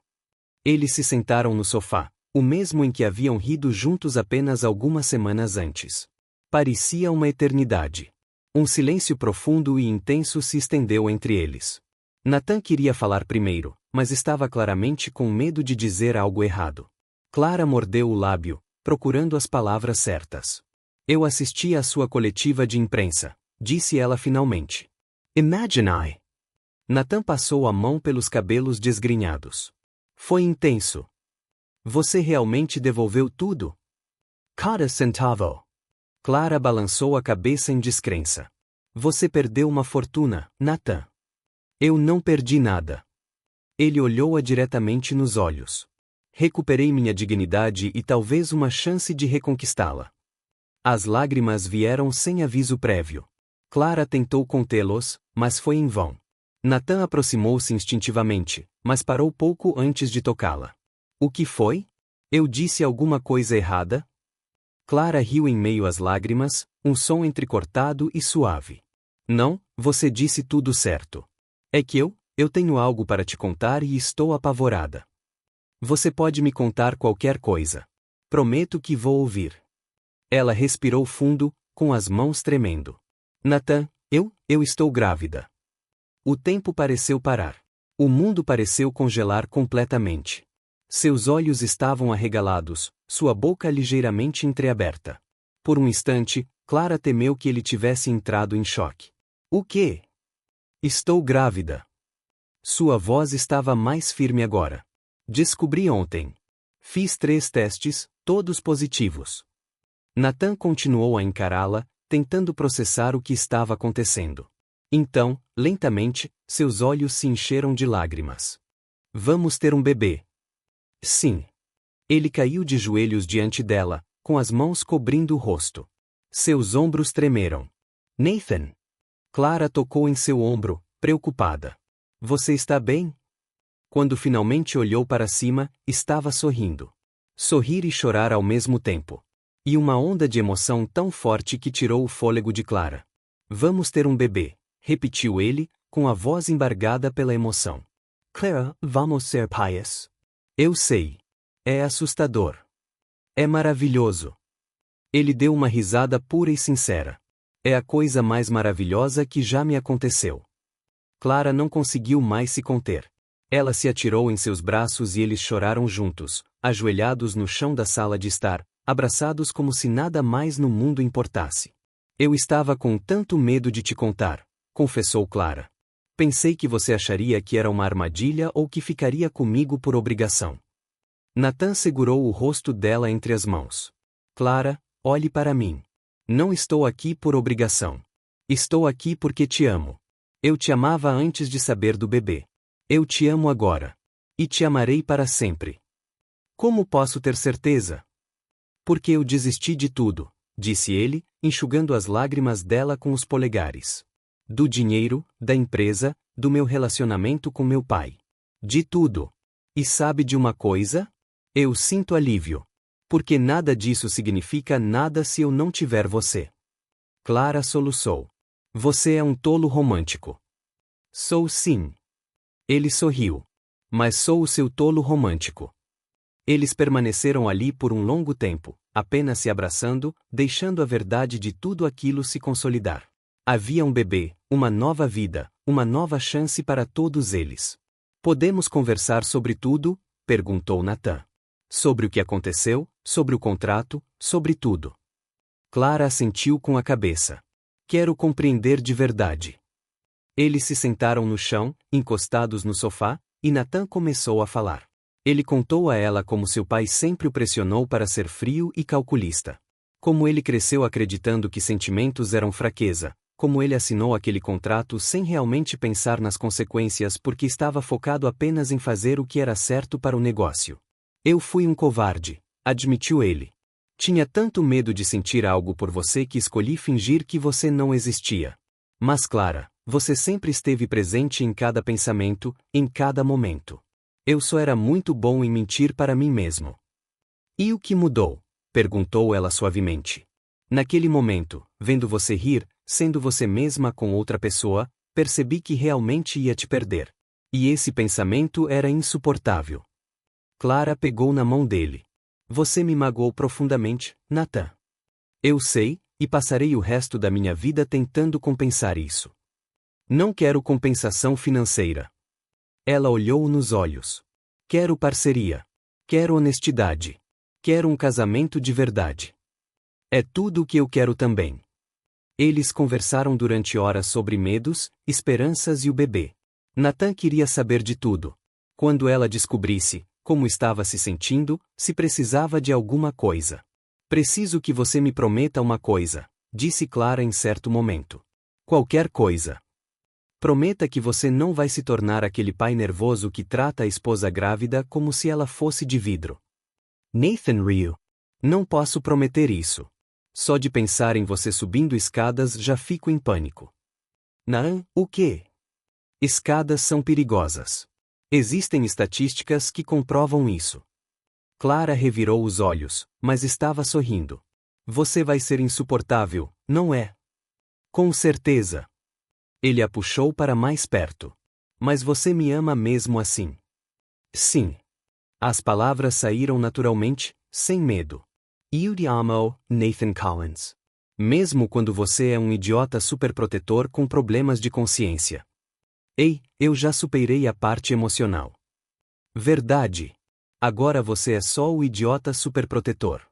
A: Eles se sentaram no sofá, o mesmo em que haviam rido juntos apenas algumas semanas antes. Parecia uma eternidade. Um silêncio profundo e intenso se estendeu entre eles. Nathan queria falar primeiro, mas estava claramente com medo de dizer algo errado. Clara mordeu o lábio, procurando as palavras certas. Eu assisti à sua coletiva de imprensa, disse ela finalmente. Imagine. Nathan passou a mão pelos cabelos desgrenhados. Foi intenso. Você realmente devolveu tudo? Cada centavo. Clara balançou a cabeça em descrença. Você perdeu uma fortuna, Nathan. Eu não perdi nada. Ele olhou-a diretamente nos olhos. Recuperei minha dignidade e talvez uma chance de reconquistá-la. As lágrimas vieram sem aviso prévio. Clara tentou contê-los, mas foi em vão. Nathan aproximou-se instintivamente, mas parou pouco antes de tocá-la. O que foi? Eu disse alguma coisa errada? Clara riu em meio às lágrimas, um som entrecortado e suave. Não, você disse tudo certo. É que eu tenho algo para te contar e estou apavorada. Você pode me contar qualquer coisa. Prometo que vou ouvir. Ela respirou fundo, com as mãos tremendo. Nathan, eu estou grávida. O tempo pareceu parar. O mundo pareceu congelar completamente. Seus olhos estavam arregalados, sua boca ligeiramente entreaberta. Por um instante, Clara temeu que ele tivesse entrado em choque. O quê? Estou grávida. Sua voz estava mais firme agora. Descobri ontem. Fiz 3 testes, todos positivos. Nathan continuou a encará-la, tentando processar o que estava acontecendo. Então, lentamente, seus olhos se encheram de lágrimas. Vamos ter um bebê. Sim. Ele caiu de joelhos diante dela, com as mãos cobrindo o rosto. Seus ombros tremeram. Nathan. Clara tocou em seu ombro, preocupada. Você está bem? Quando finalmente olhou para cima, estava sorrindo. Sorrir e chorar ao mesmo tempo. E uma onda de emoção tão forte que tirou o fôlego de Clara. Vamos ter um bebê, repetiu ele, com a voz embargada pela emoção. Clara, vamos ser pais. Eu sei. É assustador. É maravilhoso. Ele deu uma risada pura e sincera. É a coisa mais maravilhosa que já me aconteceu. Clara não conseguiu mais se conter. Ela se atirou em seus braços e eles choraram juntos, ajoelhados no chão da sala de estar, abraçados como se nada mais no mundo importasse. Eu estava com tanto medo de te contar, confessou Clara. Pensei que você acharia que era uma armadilha ou que ficaria comigo por obrigação. Nathan segurou o rosto dela entre as mãos. Clara, olhe para mim. Não estou aqui por obrigação. Estou aqui porque te amo. Eu te amava antes de saber do bebê. Eu te amo agora. E te amarei para sempre. Como posso ter certeza? Porque eu desisti de tudo, disse ele, enxugando as lágrimas dela com os polegares. Do dinheiro, da empresa, do meu relacionamento com meu pai. De tudo. E sabe de uma coisa? Eu sinto alívio. Porque nada disso significa nada se eu não tiver você. Clara soluçou. Você é um tolo romântico. Sou sim. Ele sorriu. Mas sou o seu tolo romântico. Eles permaneceram ali por um longo tempo, apenas se abraçando, deixando a verdade de tudo aquilo se consolidar. Havia um bebê, uma nova vida, uma nova chance para todos eles. Podemos conversar sobre tudo? Perguntou Nathan. Sobre o que aconteceu, sobre o contrato, sobre tudo. Clara assentiu com a cabeça. Quero compreender de verdade. Eles se sentaram no chão, encostados no sofá, e Nathan começou a falar. Ele contou a ela como seu pai sempre o pressionou para ser frio e calculista. Como ele cresceu acreditando que sentimentos eram fraqueza, como ele assinou aquele contrato sem realmente pensar nas consequências porque estava focado apenas em fazer o que era certo para o negócio. Eu fui um covarde, admitiu ele. Tinha tanto medo de sentir algo por você que escolhi fingir que você não existia. Mas Clara, você sempre esteve presente em cada pensamento, em cada momento. Eu só era muito bom em mentir para mim mesmo. E o que mudou? Perguntou ela suavemente. Naquele momento, vendo você rir, sendo você mesma com outra pessoa, percebi que realmente ia te perder. E esse pensamento era insuportável. Clara pegou na mão dele. Você me magoou profundamente, Nathan. Eu sei, e passarei o resto da minha vida tentando compensar isso. Não quero compensação financeira. Ela olhou nos olhos. Quero parceria. Quero honestidade. Quero um casamento de verdade. É tudo o que eu quero também. Eles conversaram durante horas sobre medos, esperanças e o bebê. Nathan queria saber de tudo. Quando ela descobrisse como estava se sentindo, se precisava de alguma coisa. Preciso que você me prometa uma coisa, disse Clara em certo momento. Qualquer coisa. Prometa que você não vai se tornar aquele pai nervoso que trata a esposa grávida como se ela fosse de vidro. Nathan riu. Não posso prometer isso. Só de pensar em você subindo escadas já fico em pânico. Não, o quê? Escadas são perigosas. Existem estatísticas que comprovam isso. Clara revirou os olhos, mas estava sorrindo. Você vai ser insuportável, não é? Com certeza. Ele a puxou para mais perto. Mas você me ama mesmo assim? Sim. As palavras saíram naturalmente, sem medo. Eu te amo, Nathan Collins. Mesmo quando você é um idiota superprotetor com problemas de consciência. Ei, eu já superei a parte emocional. Verdade. Agora você é só o idiota superprotetor.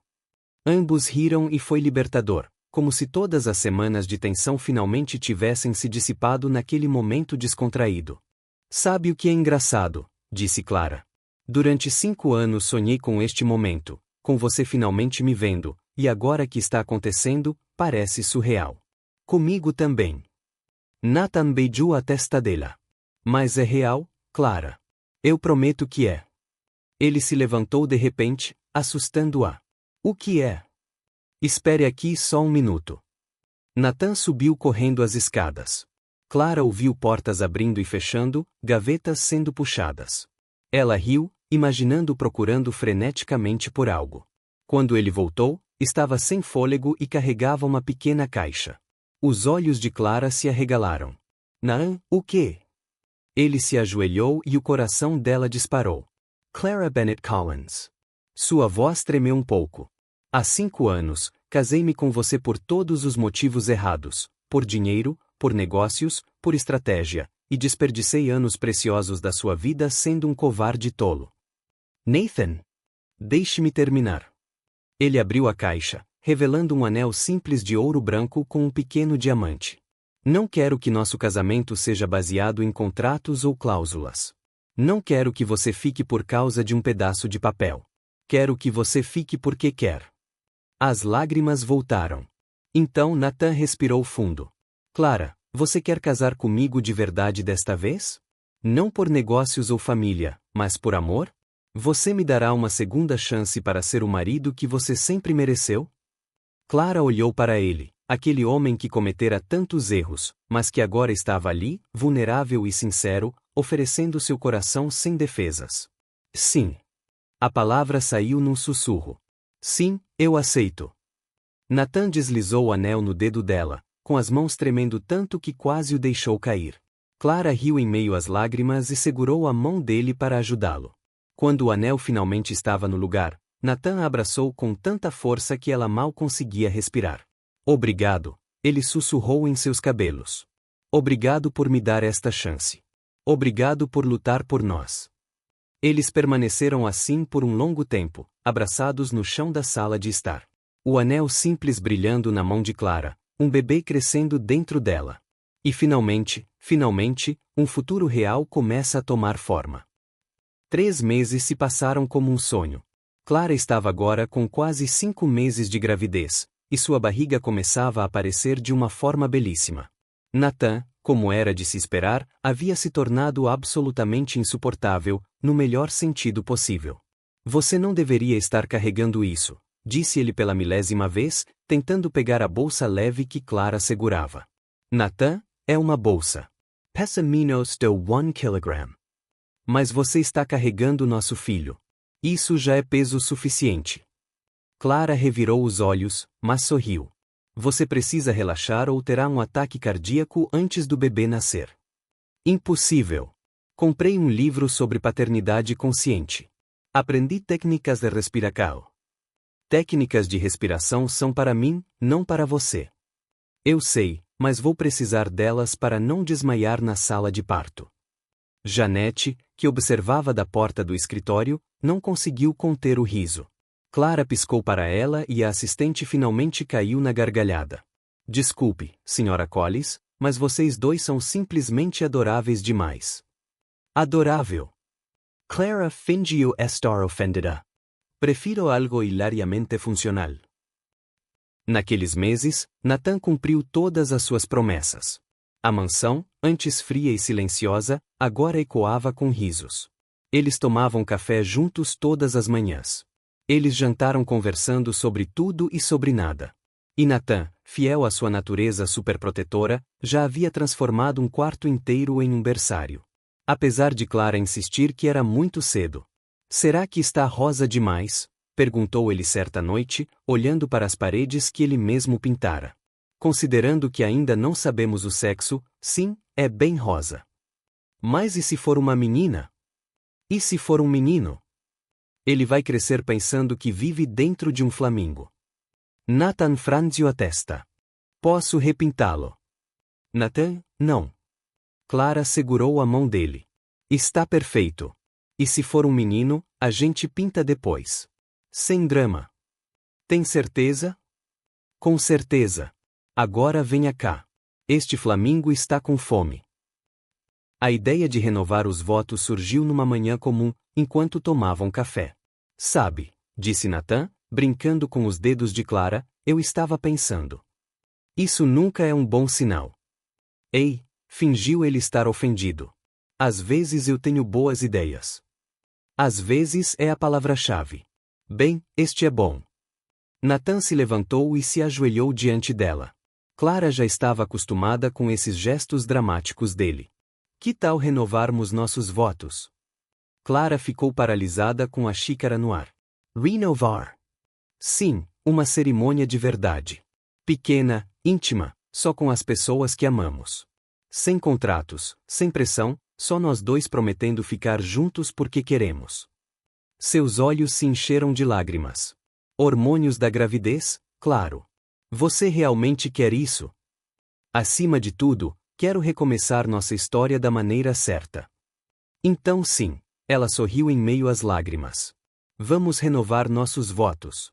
A: Ambos riram e foi libertador, como se todas as semanas de tensão finalmente tivessem se dissipado naquele momento descontraído. Sabe o que é engraçado? Disse Clara. Durante 5 anos sonhei com este momento, com você finalmente me vendo, e agora que está acontecendo, parece surreal. Comigo também. Nathan beijou a testa dela. Mas é real, Clara? Eu prometo que é. Ele se levantou de repente, assustando-a. O que é? Espere aqui só um minuto. Nathan subiu correndo as escadas. Clara ouviu portas abrindo e fechando, gavetas sendo puxadas. Ela riu, imaginando procurando freneticamente por algo. Quando ele voltou, estava sem fôlego e carregava uma pequena caixa. Os olhos de Clara se arregalaram. Nathan, o quê? Ele se ajoelhou e o coração dela disparou. Clara Bennett Collins. Sua voz tremeu um pouco. Há 5 anos, casei-me com você por todos os motivos errados, por dinheiro, por negócios, por estratégia, e desperdicei anos preciosos da sua vida sendo um covarde tolo. Nathan! Deixe-me terminar. Ele abriu a caixa, revelando um anel simples de ouro branco com um pequeno diamante. Não quero que nosso casamento seja baseado em contratos ou cláusulas. Não quero que você fique por causa de um pedaço de papel. Quero que você fique porque quer. As lágrimas voltaram. Então Nathan respirou fundo. Clara, você quer casar comigo de verdade desta vez? Não por negócios ou família, mas por amor? Você me dará uma segunda chance para ser o marido que você sempre mereceu? Clara olhou para ele, aquele homem que cometera tantos erros, mas que agora estava ali, vulnerável e sincero, oferecendo seu coração sem defesas. Sim. A palavra saiu num sussurro. Sim, eu aceito. Nathan deslizou o anel no dedo dela, com as mãos tremendo tanto que quase o deixou cair. Clara riu em meio às lágrimas e segurou a mão dele para ajudá-lo. Quando o anel finalmente estava no lugar, Nathan a abraçou com tanta força que ela mal conseguia respirar. Obrigado, ele sussurrou em seus cabelos. Obrigado por me dar esta chance. Obrigado por lutar por nós. Eles permaneceram assim por um longo tempo, abraçados no chão da sala de estar. O anel simples brilhando na mão de Clara, um bebê crescendo dentro dela. E finalmente, um futuro real começa a tomar forma. 3 meses se passaram como um sonho. Clara estava agora com quase 5 meses de gravidez, e sua barriga começava a aparecer de uma forma belíssima. Nathan, como era de se esperar, havia se tornado absolutamente insuportável, no melhor sentido possível. Você não deveria estar carregando isso, disse ele pela 1000ª vez, tentando pegar a bolsa leve que Clara segurava. Nathan, é uma bolsa. Pesa menos de 1 kg. Mas você está carregando nosso filho. Isso já é peso suficiente. Clara revirou os olhos, mas sorriu. Você precisa relaxar ou terá um ataque cardíaco antes do bebê nascer. Impossível. Comprei um livro sobre paternidade consciente. Aprendi técnicas de respiração. Técnicas de respiração são para mim, não para você. Eu sei, mas vou precisar delas para não desmaiar na sala de parto. Janete, que observava da porta do escritório, não conseguiu conter o riso. Clara piscou para ela e a assistente finalmente caiu na gargalhada. Desculpe, Sra. Collins, mas vocês dois são simplesmente adoráveis demais. Adorável. Clara fingiu estar ofendida. Prefiro algo hilariamente funcional. Naqueles meses, Nathan cumpriu todas as suas promessas. A mansão, antes fria e silenciosa, agora ecoava com risos. Eles tomavam café juntos todas as manhãs. Eles jantaram conversando sobre tudo e sobre nada. E Nathan, fiel à sua natureza superprotetora, já havia transformado um quarto inteiro em um berçário. Apesar de Clara insistir que era muito cedo. Será que está rosa demais? Perguntou ele certa noite, olhando para as paredes que ele mesmo pintara. Considerando que ainda não sabemos o sexo, sim, é bem rosa. Mas e se for uma menina? E se for um menino? Ele vai crescer pensando que vive dentro de um flamingo. Nathan franziu a testa. Posso repintá-lo? Nathan, não. Clara segurou a mão dele. Está perfeito. E se for um menino, a gente pinta depois. Sem drama. Tem certeza? Com certeza. Agora venha cá. Este flamingo está com fome. A ideia de renovar os votos surgiu numa manhã comum, enquanto tomavam café. Sabe, disse Nathan, brincando com os dedos de Clara, eu estava pensando. Isso nunca é um bom sinal. Ei, fingiu ele estar ofendido. Às vezes eu tenho boas ideias. Às vezes é a palavra-chave. Bem, este é bom. Nathan se levantou e se ajoelhou diante dela. Clara já estava acostumada com esses gestos dramáticos dele. Que tal renovarmos nossos votos? Clara ficou paralisada com a xícara no ar. Renovar? Sim, uma cerimônia de verdade. Pequena, íntima, só com as pessoas que amamos. Sem contratos, sem pressão, só nós dois prometendo ficar juntos porque queremos. Seus olhos se encheram de lágrimas. Hormônios da gravidez? Claro. Você realmente quer isso? Acima de tudo, quero recomeçar nossa história da maneira certa. Então sim, ela sorriu em meio às lágrimas. Vamos renovar nossos votos.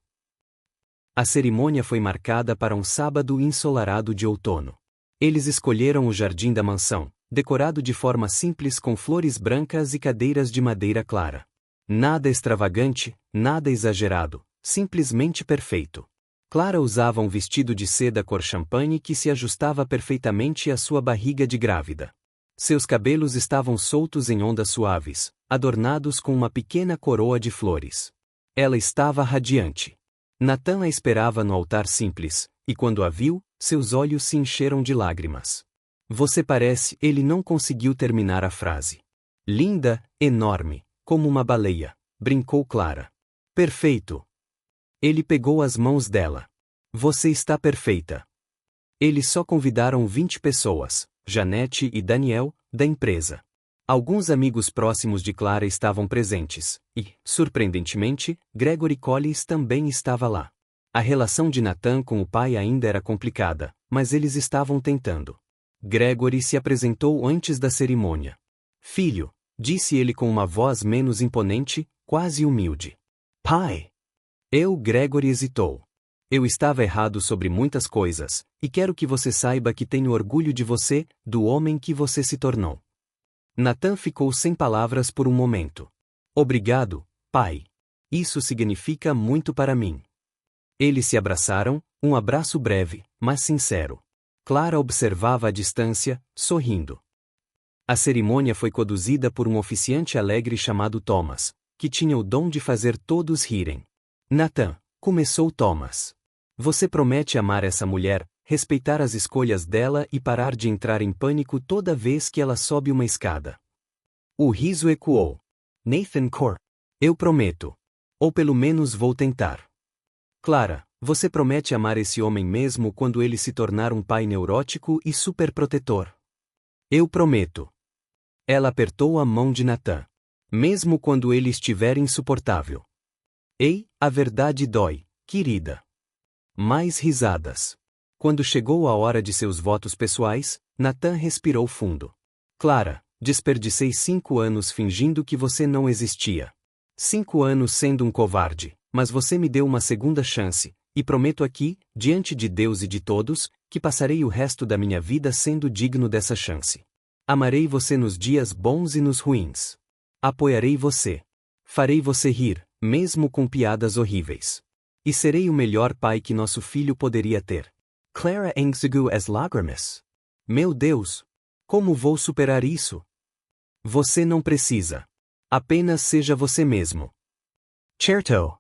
A: A cerimônia foi marcada para um sábado ensolarado de outono. Eles escolheram o jardim da mansão, decorado de forma simples com flores brancas e cadeiras de madeira clara. Nada extravagante, nada exagerado, simplesmente perfeito. Clara usava um vestido de seda cor champanhe que se ajustava perfeitamente à sua barriga de grávida. Seus cabelos estavam soltos em ondas suaves, adornados com uma pequena coroa de flores. Ela estava radiante. Nathan a esperava no altar simples, e quando a viu, seus olhos se encheram de lágrimas. Você parece, ele não conseguiu terminar a frase. Linda, enorme, como uma baleia, brincou Clara. Perfeito. Ele pegou as mãos dela. Você está perfeita. Eles só convidaram 20 pessoas, Janete e Daniel, da empresa. Alguns amigos próximos de Clara estavam presentes, e, surpreendentemente, Gregory Collins também estava lá. A relação de Nathan com o pai ainda era complicada, mas eles estavam tentando. Gregory se apresentou antes da cerimônia. Filho, disse ele com uma voz menos imponente, quase humilde. Pai! Gregory hesitou. Eu estava errado sobre muitas coisas, e quero que você saiba que tenho orgulho de você, do homem que você se tornou. Nathan ficou sem palavras por um momento. Obrigado, pai. Isso significa muito para mim. Eles se abraçaram, um abraço breve, mas sincero. Clara observava à distância, sorrindo. A cerimônia foi conduzida por um oficiante alegre chamado Thomas, que tinha o dom de fazer todos rirem. Nathan, começou Thomas. Você promete amar essa mulher, respeitar as escolhas dela e parar de entrar em pânico toda vez que ela sobe uma escada. O riso ecoou. Nathan Core. Eu prometo. Ou pelo menos vou tentar. Clara, você promete amar esse homem mesmo quando ele se tornar um pai neurótico e superprotetor? Eu prometo. Ela apertou a mão de Nathan. Mesmo quando ele estiver insuportável. Ei, a verdade dói, querida. Mais risadas. Quando chegou a hora de seus votos pessoais, Nathan respirou fundo. Clara, desperdicei 5 anos fingindo que você não existia. 5 anos sendo um covarde, mas você me deu uma segunda chance, e prometo aqui, diante de Deus e de todos, que passarei o resto da minha vida sendo digno dessa chance. Amarei você nos dias bons e nos ruins. Apoiarei você. Farei você rir, mesmo com piadas horríveis. E serei o melhor pai que nosso filho poderia ter. Clara enxugou as lágrimas. Meu Deus! Como vou superar isso? Você não precisa. Apenas seja você mesmo. Certo.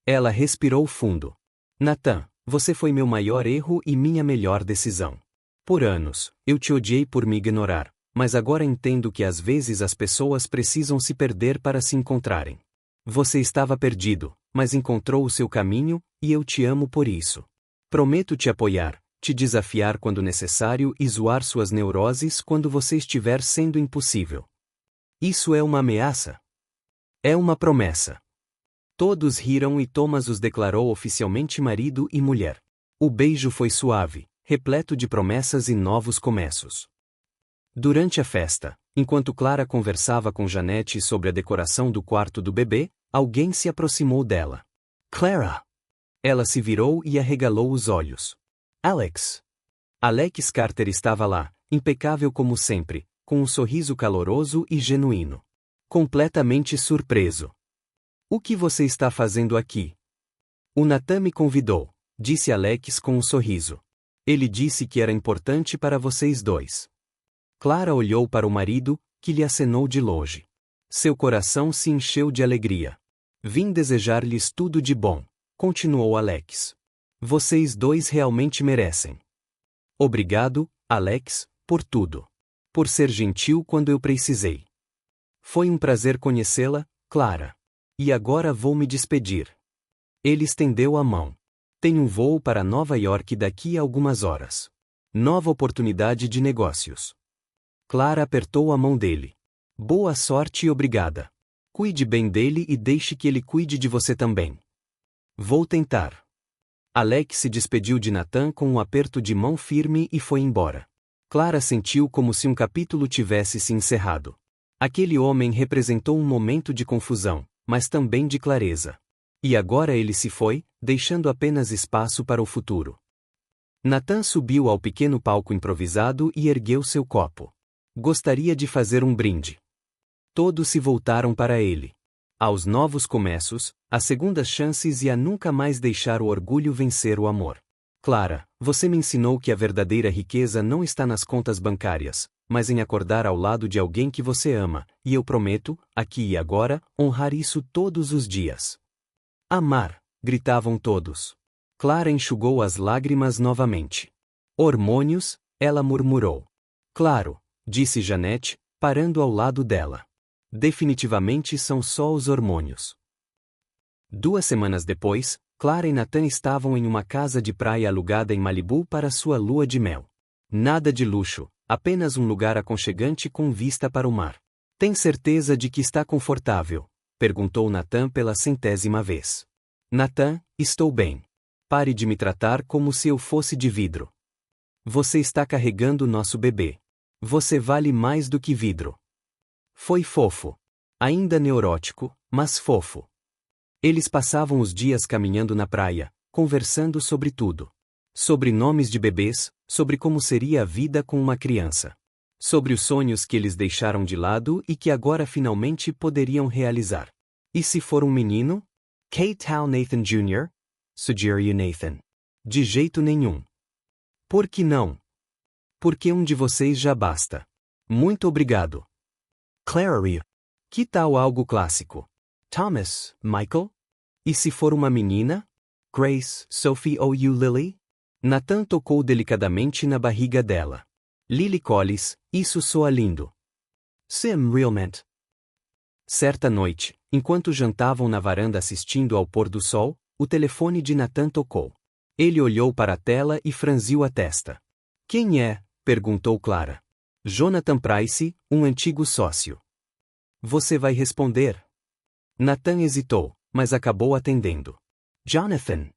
A: Ela respirou fundo. Nathan, você foi meu maior erro e minha melhor decisão. Por anos, eu te odiei por me ignorar, mas agora entendo que às vezes as pessoas precisam se perder para se encontrarem. Você estava perdido, mas encontrou o seu caminho, e eu te amo por isso. Prometo te apoiar, te desafiar quando necessário e zoar suas neuroses quando você estiver sendo impossível. Isso é uma ameaça? É uma promessa. Todos riram e Thomas os declarou oficialmente marido e mulher. O beijo foi suave, repleto de promessas e novos começos. Durante a festa, enquanto Clara conversava com Janete sobre a decoração do quarto do bebê, alguém se aproximou dela. Clara! Ela se virou e arregalou os olhos. Alex! Alex Carter estava lá, impecável como sempre, com um sorriso caloroso e genuíno. Completamente surpreso. O que você está fazendo aqui? O Nathan me convidou, disse Alex com um sorriso. Ele disse que era importante para vocês dois. Clara olhou para o marido, que lhe acenou de longe. Seu coração se encheu de alegria. Vim desejar-lhes tudo de bom, continuou Alex. Vocês dois realmente merecem. Obrigado, Alex, por tudo. Por ser gentil quando eu precisei. Foi um prazer conhecê-la, Clara. E agora vou me despedir. Ele estendeu a mão. Tenho um voo para Nova York daqui a algumas horas. Nova oportunidade de negócios. Clara apertou a mão dele. Boa sorte e obrigada. Cuide bem dele e deixe que ele cuide de você também. Vou tentar. Alex se despediu de Nathan com um aperto de mão firme e foi embora. Clara sentiu como se um capítulo tivesse se encerrado. Aquele homem representou um momento de confusão, mas também de clareza. E agora ele se foi, deixando apenas espaço para o futuro. Nathan subiu ao pequeno palco improvisado e ergueu seu copo. Gostaria de fazer um brinde. Todos se voltaram para ele. Aos novos começos, às segundas chances e a nunca mais deixar o orgulho vencer o amor. Clara, você me ensinou que a verdadeira riqueza não está nas contas bancárias, mas em acordar ao lado de alguém que você ama, e eu prometo, aqui e agora, honrar isso todos os dias. Amar, gritavam todos. Clara enxugou as lágrimas novamente. Hormônios, ela murmurou. Claro, disse Janete, parando ao lado dela. Definitivamente são só os hormônios. 2 semanas depois, Clara e Nathan estavam em uma casa de praia alugada em Malibu para sua lua de mel. Nada de luxo, apenas um lugar aconchegante com vista para o mar. Tem certeza de que está confortável? Perguntou Nathan pela 100ª vez. Nathan, estou bem. Pare de me tratar como se eu fosse de vidro. Você está carregando nosso bebê. Você vale mais do que vidro. Foi fofo. Ainda neurótico, mas fofo. Eles passavam os dias caminhando na praia, conversando sobre tudo. Sobre nomes de bebês, sobre como seria a vida com uma criança. Sobre os sonhos que eles deixaram de lado e que agora finalmente poderiam realizar. E se for um menino? K-Tal Nathan Jr.? Sugeriu Nathan. De jeito nenhum. Por que não? Porque um de vocês já basta. Muito obrigado. Clary. Que tal algo clássico? Thomas, Michael? E se for uma menina? Grace, Sophie ou you Lily? Nathan tocou delicadamente na barriga dela. Lily Collins, isso soa lindo. Sim, realmente. Certa noite, enquanto jantavam na varanda assistindo ao pôr do sol, o telefone de Nathan tocou. Ele olhou para a tela e franziu a testa. Quem é? Perguntou Clara. Jonathan Price, um antigo sócio. Você vai responder? Nathan hesitou, mas acabou atendendo. Jonathan.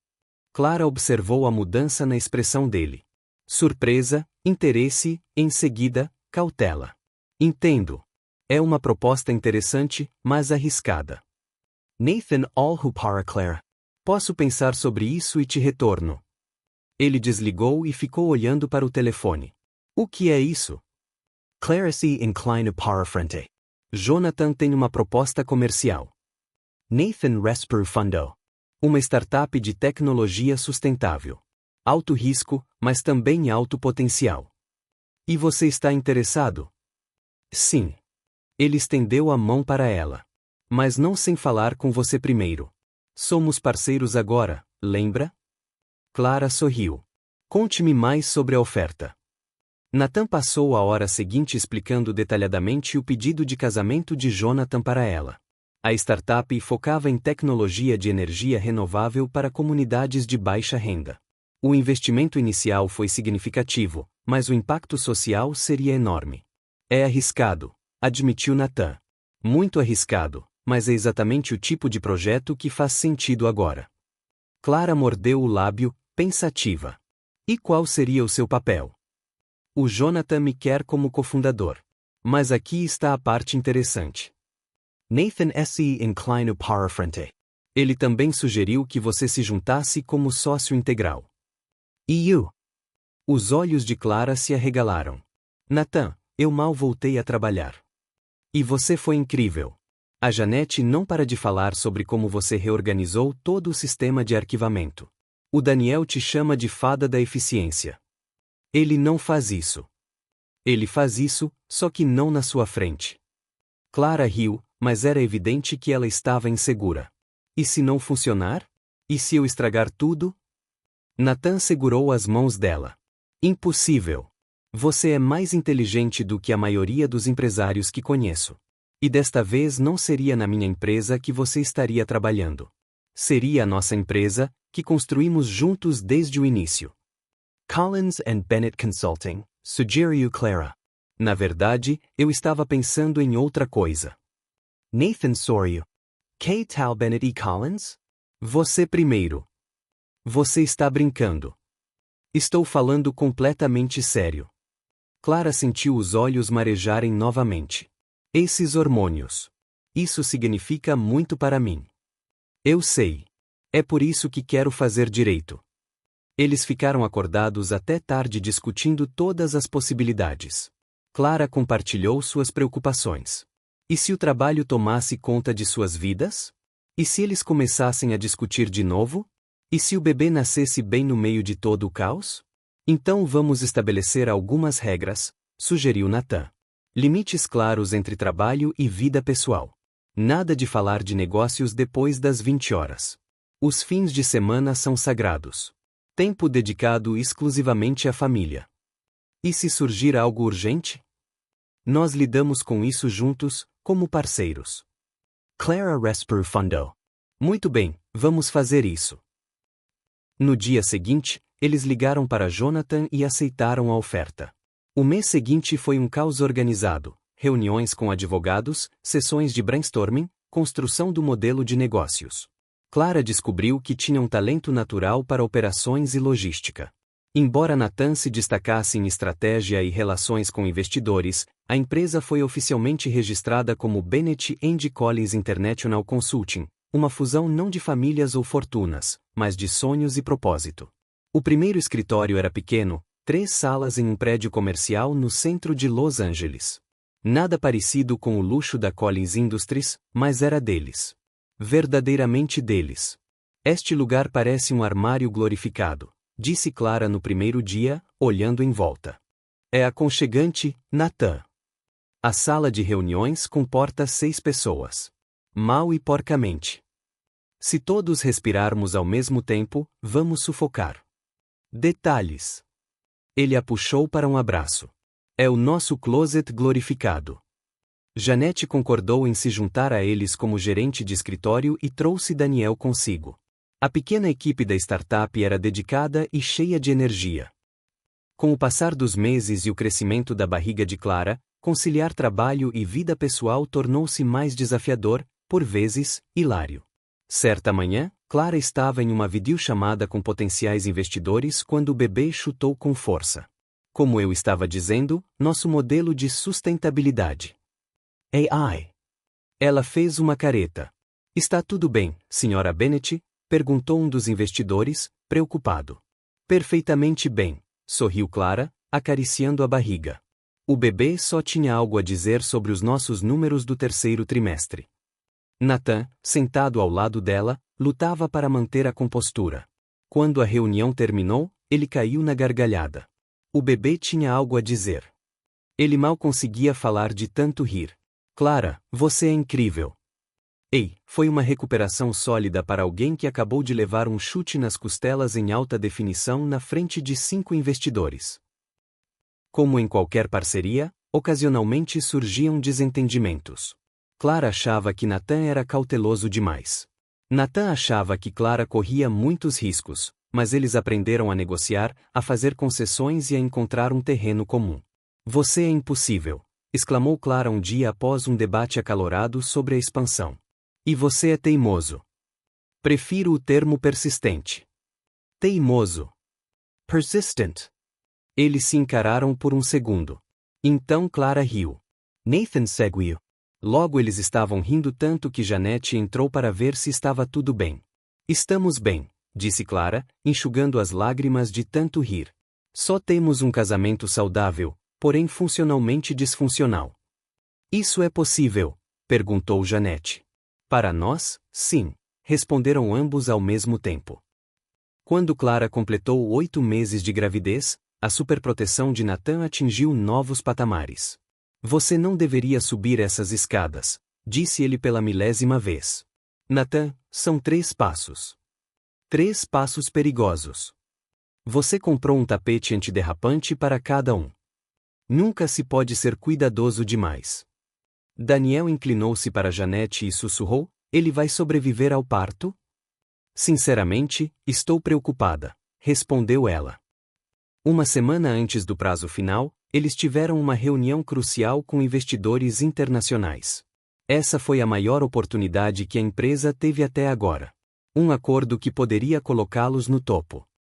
A: Clara observou a mudança na expressão dele. Surpresa, interesse, em seguida, cautela. Entendo. É uma proposta interessante, mas arriscada. Nathan olhou para Clara. Posso pensar sobre isso e te retorno. Ele desligou e ficou olhando para o telefone. O que é isso? Clara se inclina para frente. Jonathan tem uma proposta comercial. Nathan respirou fundo. Uma startup de tecnologia sustentável. Alto risco, mas também alto potencial. E você está interessado? Sim. Ele estendeu a mão para ela. Mas não sem falar com você primeiro. Somos parceiros agora, lembra? Clara sorriu. Conte-me mais sobre a oferta. Nathan passou a hora seguinte explicando detalhadamente o pedido de casamento de Jonathan para ela. A startup focava em tecnologia de energia renovável para comunidades de baixa renda. O investimento inicial foi significativo, mas o impacto social seria enorme. É arriscado, admitiu Nathan. Muito arriscado, mas é exatamente o tipo de projeto que faz sentido agora. Clara mordeu o lábio, pensativa. E qual seria o seu papel? O Jonathan me quer como cofundador. Mas aqui está a parte interessante. Nathan se inclina para frente. Ele também sugeriu que você se juntasse como sócio integral. E eu? Os olhos de Clara se arregalaram. Nathan, eu mal voltei a trabalhar. E você foi incrível. A Janete não para de falar sobre como você reorganizou todo o sistema de arquivamento. O Daniel te chama de fada da eficiência. Ele não faz isso. Ele faz isso, só que não na sua frente. Clara riu, mas era evidente que ela estava insegura. E se não funcionar? E se eu estragar tudo? Nathan segurou as mãos dela. Impossível. Você é mais inteligente do que a maioria dos empresários que conheço. E desta vez não seria na minha empresa que você estaria trabalhando. Seria a nossa empresa, que construímos juntos desde o início. Collins and Bennett Consulting, sugeriu Clara. Na verdade, eu estava pensando em outra coisa. Nathan sorriu. Que tal Bennett e Collins? Você primeiro. Você está brincando. Estou falando completamente sério. Clara sentiu os olhos marejarem novamente. Esses hormônios. Isso significa muito para mim. Eu sei. É por isso que quero fazer direito. Eles ficaram acordados até tarde discutindo todas as possibilidades. Clara compartilhou suas preocupações. E se o trabalho tomasse conta de suas vidas? E se eles começassem a discutir de novo? E se o bebê nascesse bem no meio de todo o caos? Então vamos estabelecer algumas regras, sugeriu Nathan. Limites claros entre trabalho e vida pessoal. Nada de falar de negócios depois das 20 horas. Os fins de semana são sagrados. Tempo dedicado exclusivamente à família. E se surgir algo urgente? Nós lidamos com isso juntos, como parceiros. Clara respondeu. Muito bem, vamos fazer isso. No dia seguinte, eles ligaram para Jonathan e aceitaram a oferta. O mês seguinte foi um caos organizado, reuniões com advogados, sessões de brainstorming, construção do modelo de negócios. Clara descobriu que tinha um talento natural para operações e logística. Embora Nathan se destacasse em estratégia e relações com investidores, a empresa foi oficialmente registrada como Bennett & Collins International Consulting, uma fusão não de famílias ou fortunas, mas de sonhos e propósito. O primeiro escritório era pequeno, 3 salas em um prédio comercial no centro de Los Angeles. Nada parecido com o luxo da Collins Industries, mas era deles. Verdadeiramente deles. Este lugar parece um armário glorificado, disse Clara no primeiro dia, olhando em volta. É aconchegante, Nathan. A sala de reuniões comporta 6 pessoas. Mal e porcamente. Se todos respirarmos ao mesmo tempo, vamos sufocar. Detalhes. Ele a puxou para um abraço. É o nosso closet glorificado. Janete concordou em se juntar a eles como gerente de escritório e trouxe Daniel consigo. A pequena equipe da startup era dedicada e cheia de energia. Com o passar dos meses e o crescimento da barriga de Clara, conciliar trabalho e vida pessoal tornou-se mais desafiador, por vezes, hilário. Certa manhã, Clara estava em uma videochamada com potenciais investidores quando o bebê chutou com força. Como eu estava dizendo, nosso modelo de sustentabilidade. AI. Ela fez uma careta. Está tudo bem, Sra. Bennett? Perguntou um dos investidores, preocupado. Perfeitamente bem, sorriu Clara, acariciando a barriga. O bebê só tinha algo a dizer sobre os nossos números do terceiro trimestre. Nathan, sentado ao lado dela, lutava para manter a compostura. Quando a reunião terminou, ele caiu na gargalhada. O bebê tinha algo a dizer. Ele mal conseguia falar de tanto rir. Clara, você é incrível. Ei, foi uma recuperação sólida para alguém que acabou de levar um chute nas costelas em alta definição na frente de 5 investidores. Como em qualquer parceria, ocasionalmente surgiam desentendimentos. Clara achava que Nathan era cauteloso demais. Nathan achava que Clara corria muitos riscos, mas eles aprenderam a negociar, a fazer concessões e a encontrar um terreno comum. Você é impossível, exclamou Clara um dia após um debate acalorado sobre a expansão. E você é teimoso. Prefiro o termo persistente. Teimoso. Persistent. Eles se encararam por um segundo. Então Clara riu. Nathan seguiu. Logo eles estavam rindo tanto que Janete entrou para ver se estava tudo bem. Estamos bem, disse Clara, enxugando as lágrimas de tanto rir. Só temos um casamento saudável, porém funcionalmente disfuncional. Isso é possível? Perguntou Janete. Para nós, sim, responderam ambos ao mesmo tempo. Quando Clara completou 8 meses de gravidez, a superproteção de Nathan atingiu novos patamares. Você não deveria subir essas escadas, disse ele pela 1000ª vez. Nathan, são 3 passos. 3 passos perigosos. Você comprou um tapete antiderrapante para cada um. Nunca se pode ser cuidadoso demais. Daniel inclinou-se para Janete e sussurrou, ele vai sobreviver ao parto? Sinceramente, estou preocupada, respondeu ela. Uma semana antes do prazo final, eles tiveram uma reunião crucial com investidores internacionais. Essa foi a maior oportunidade que a empresa teve até agora. Um acordo que poderia colocá-los no topo.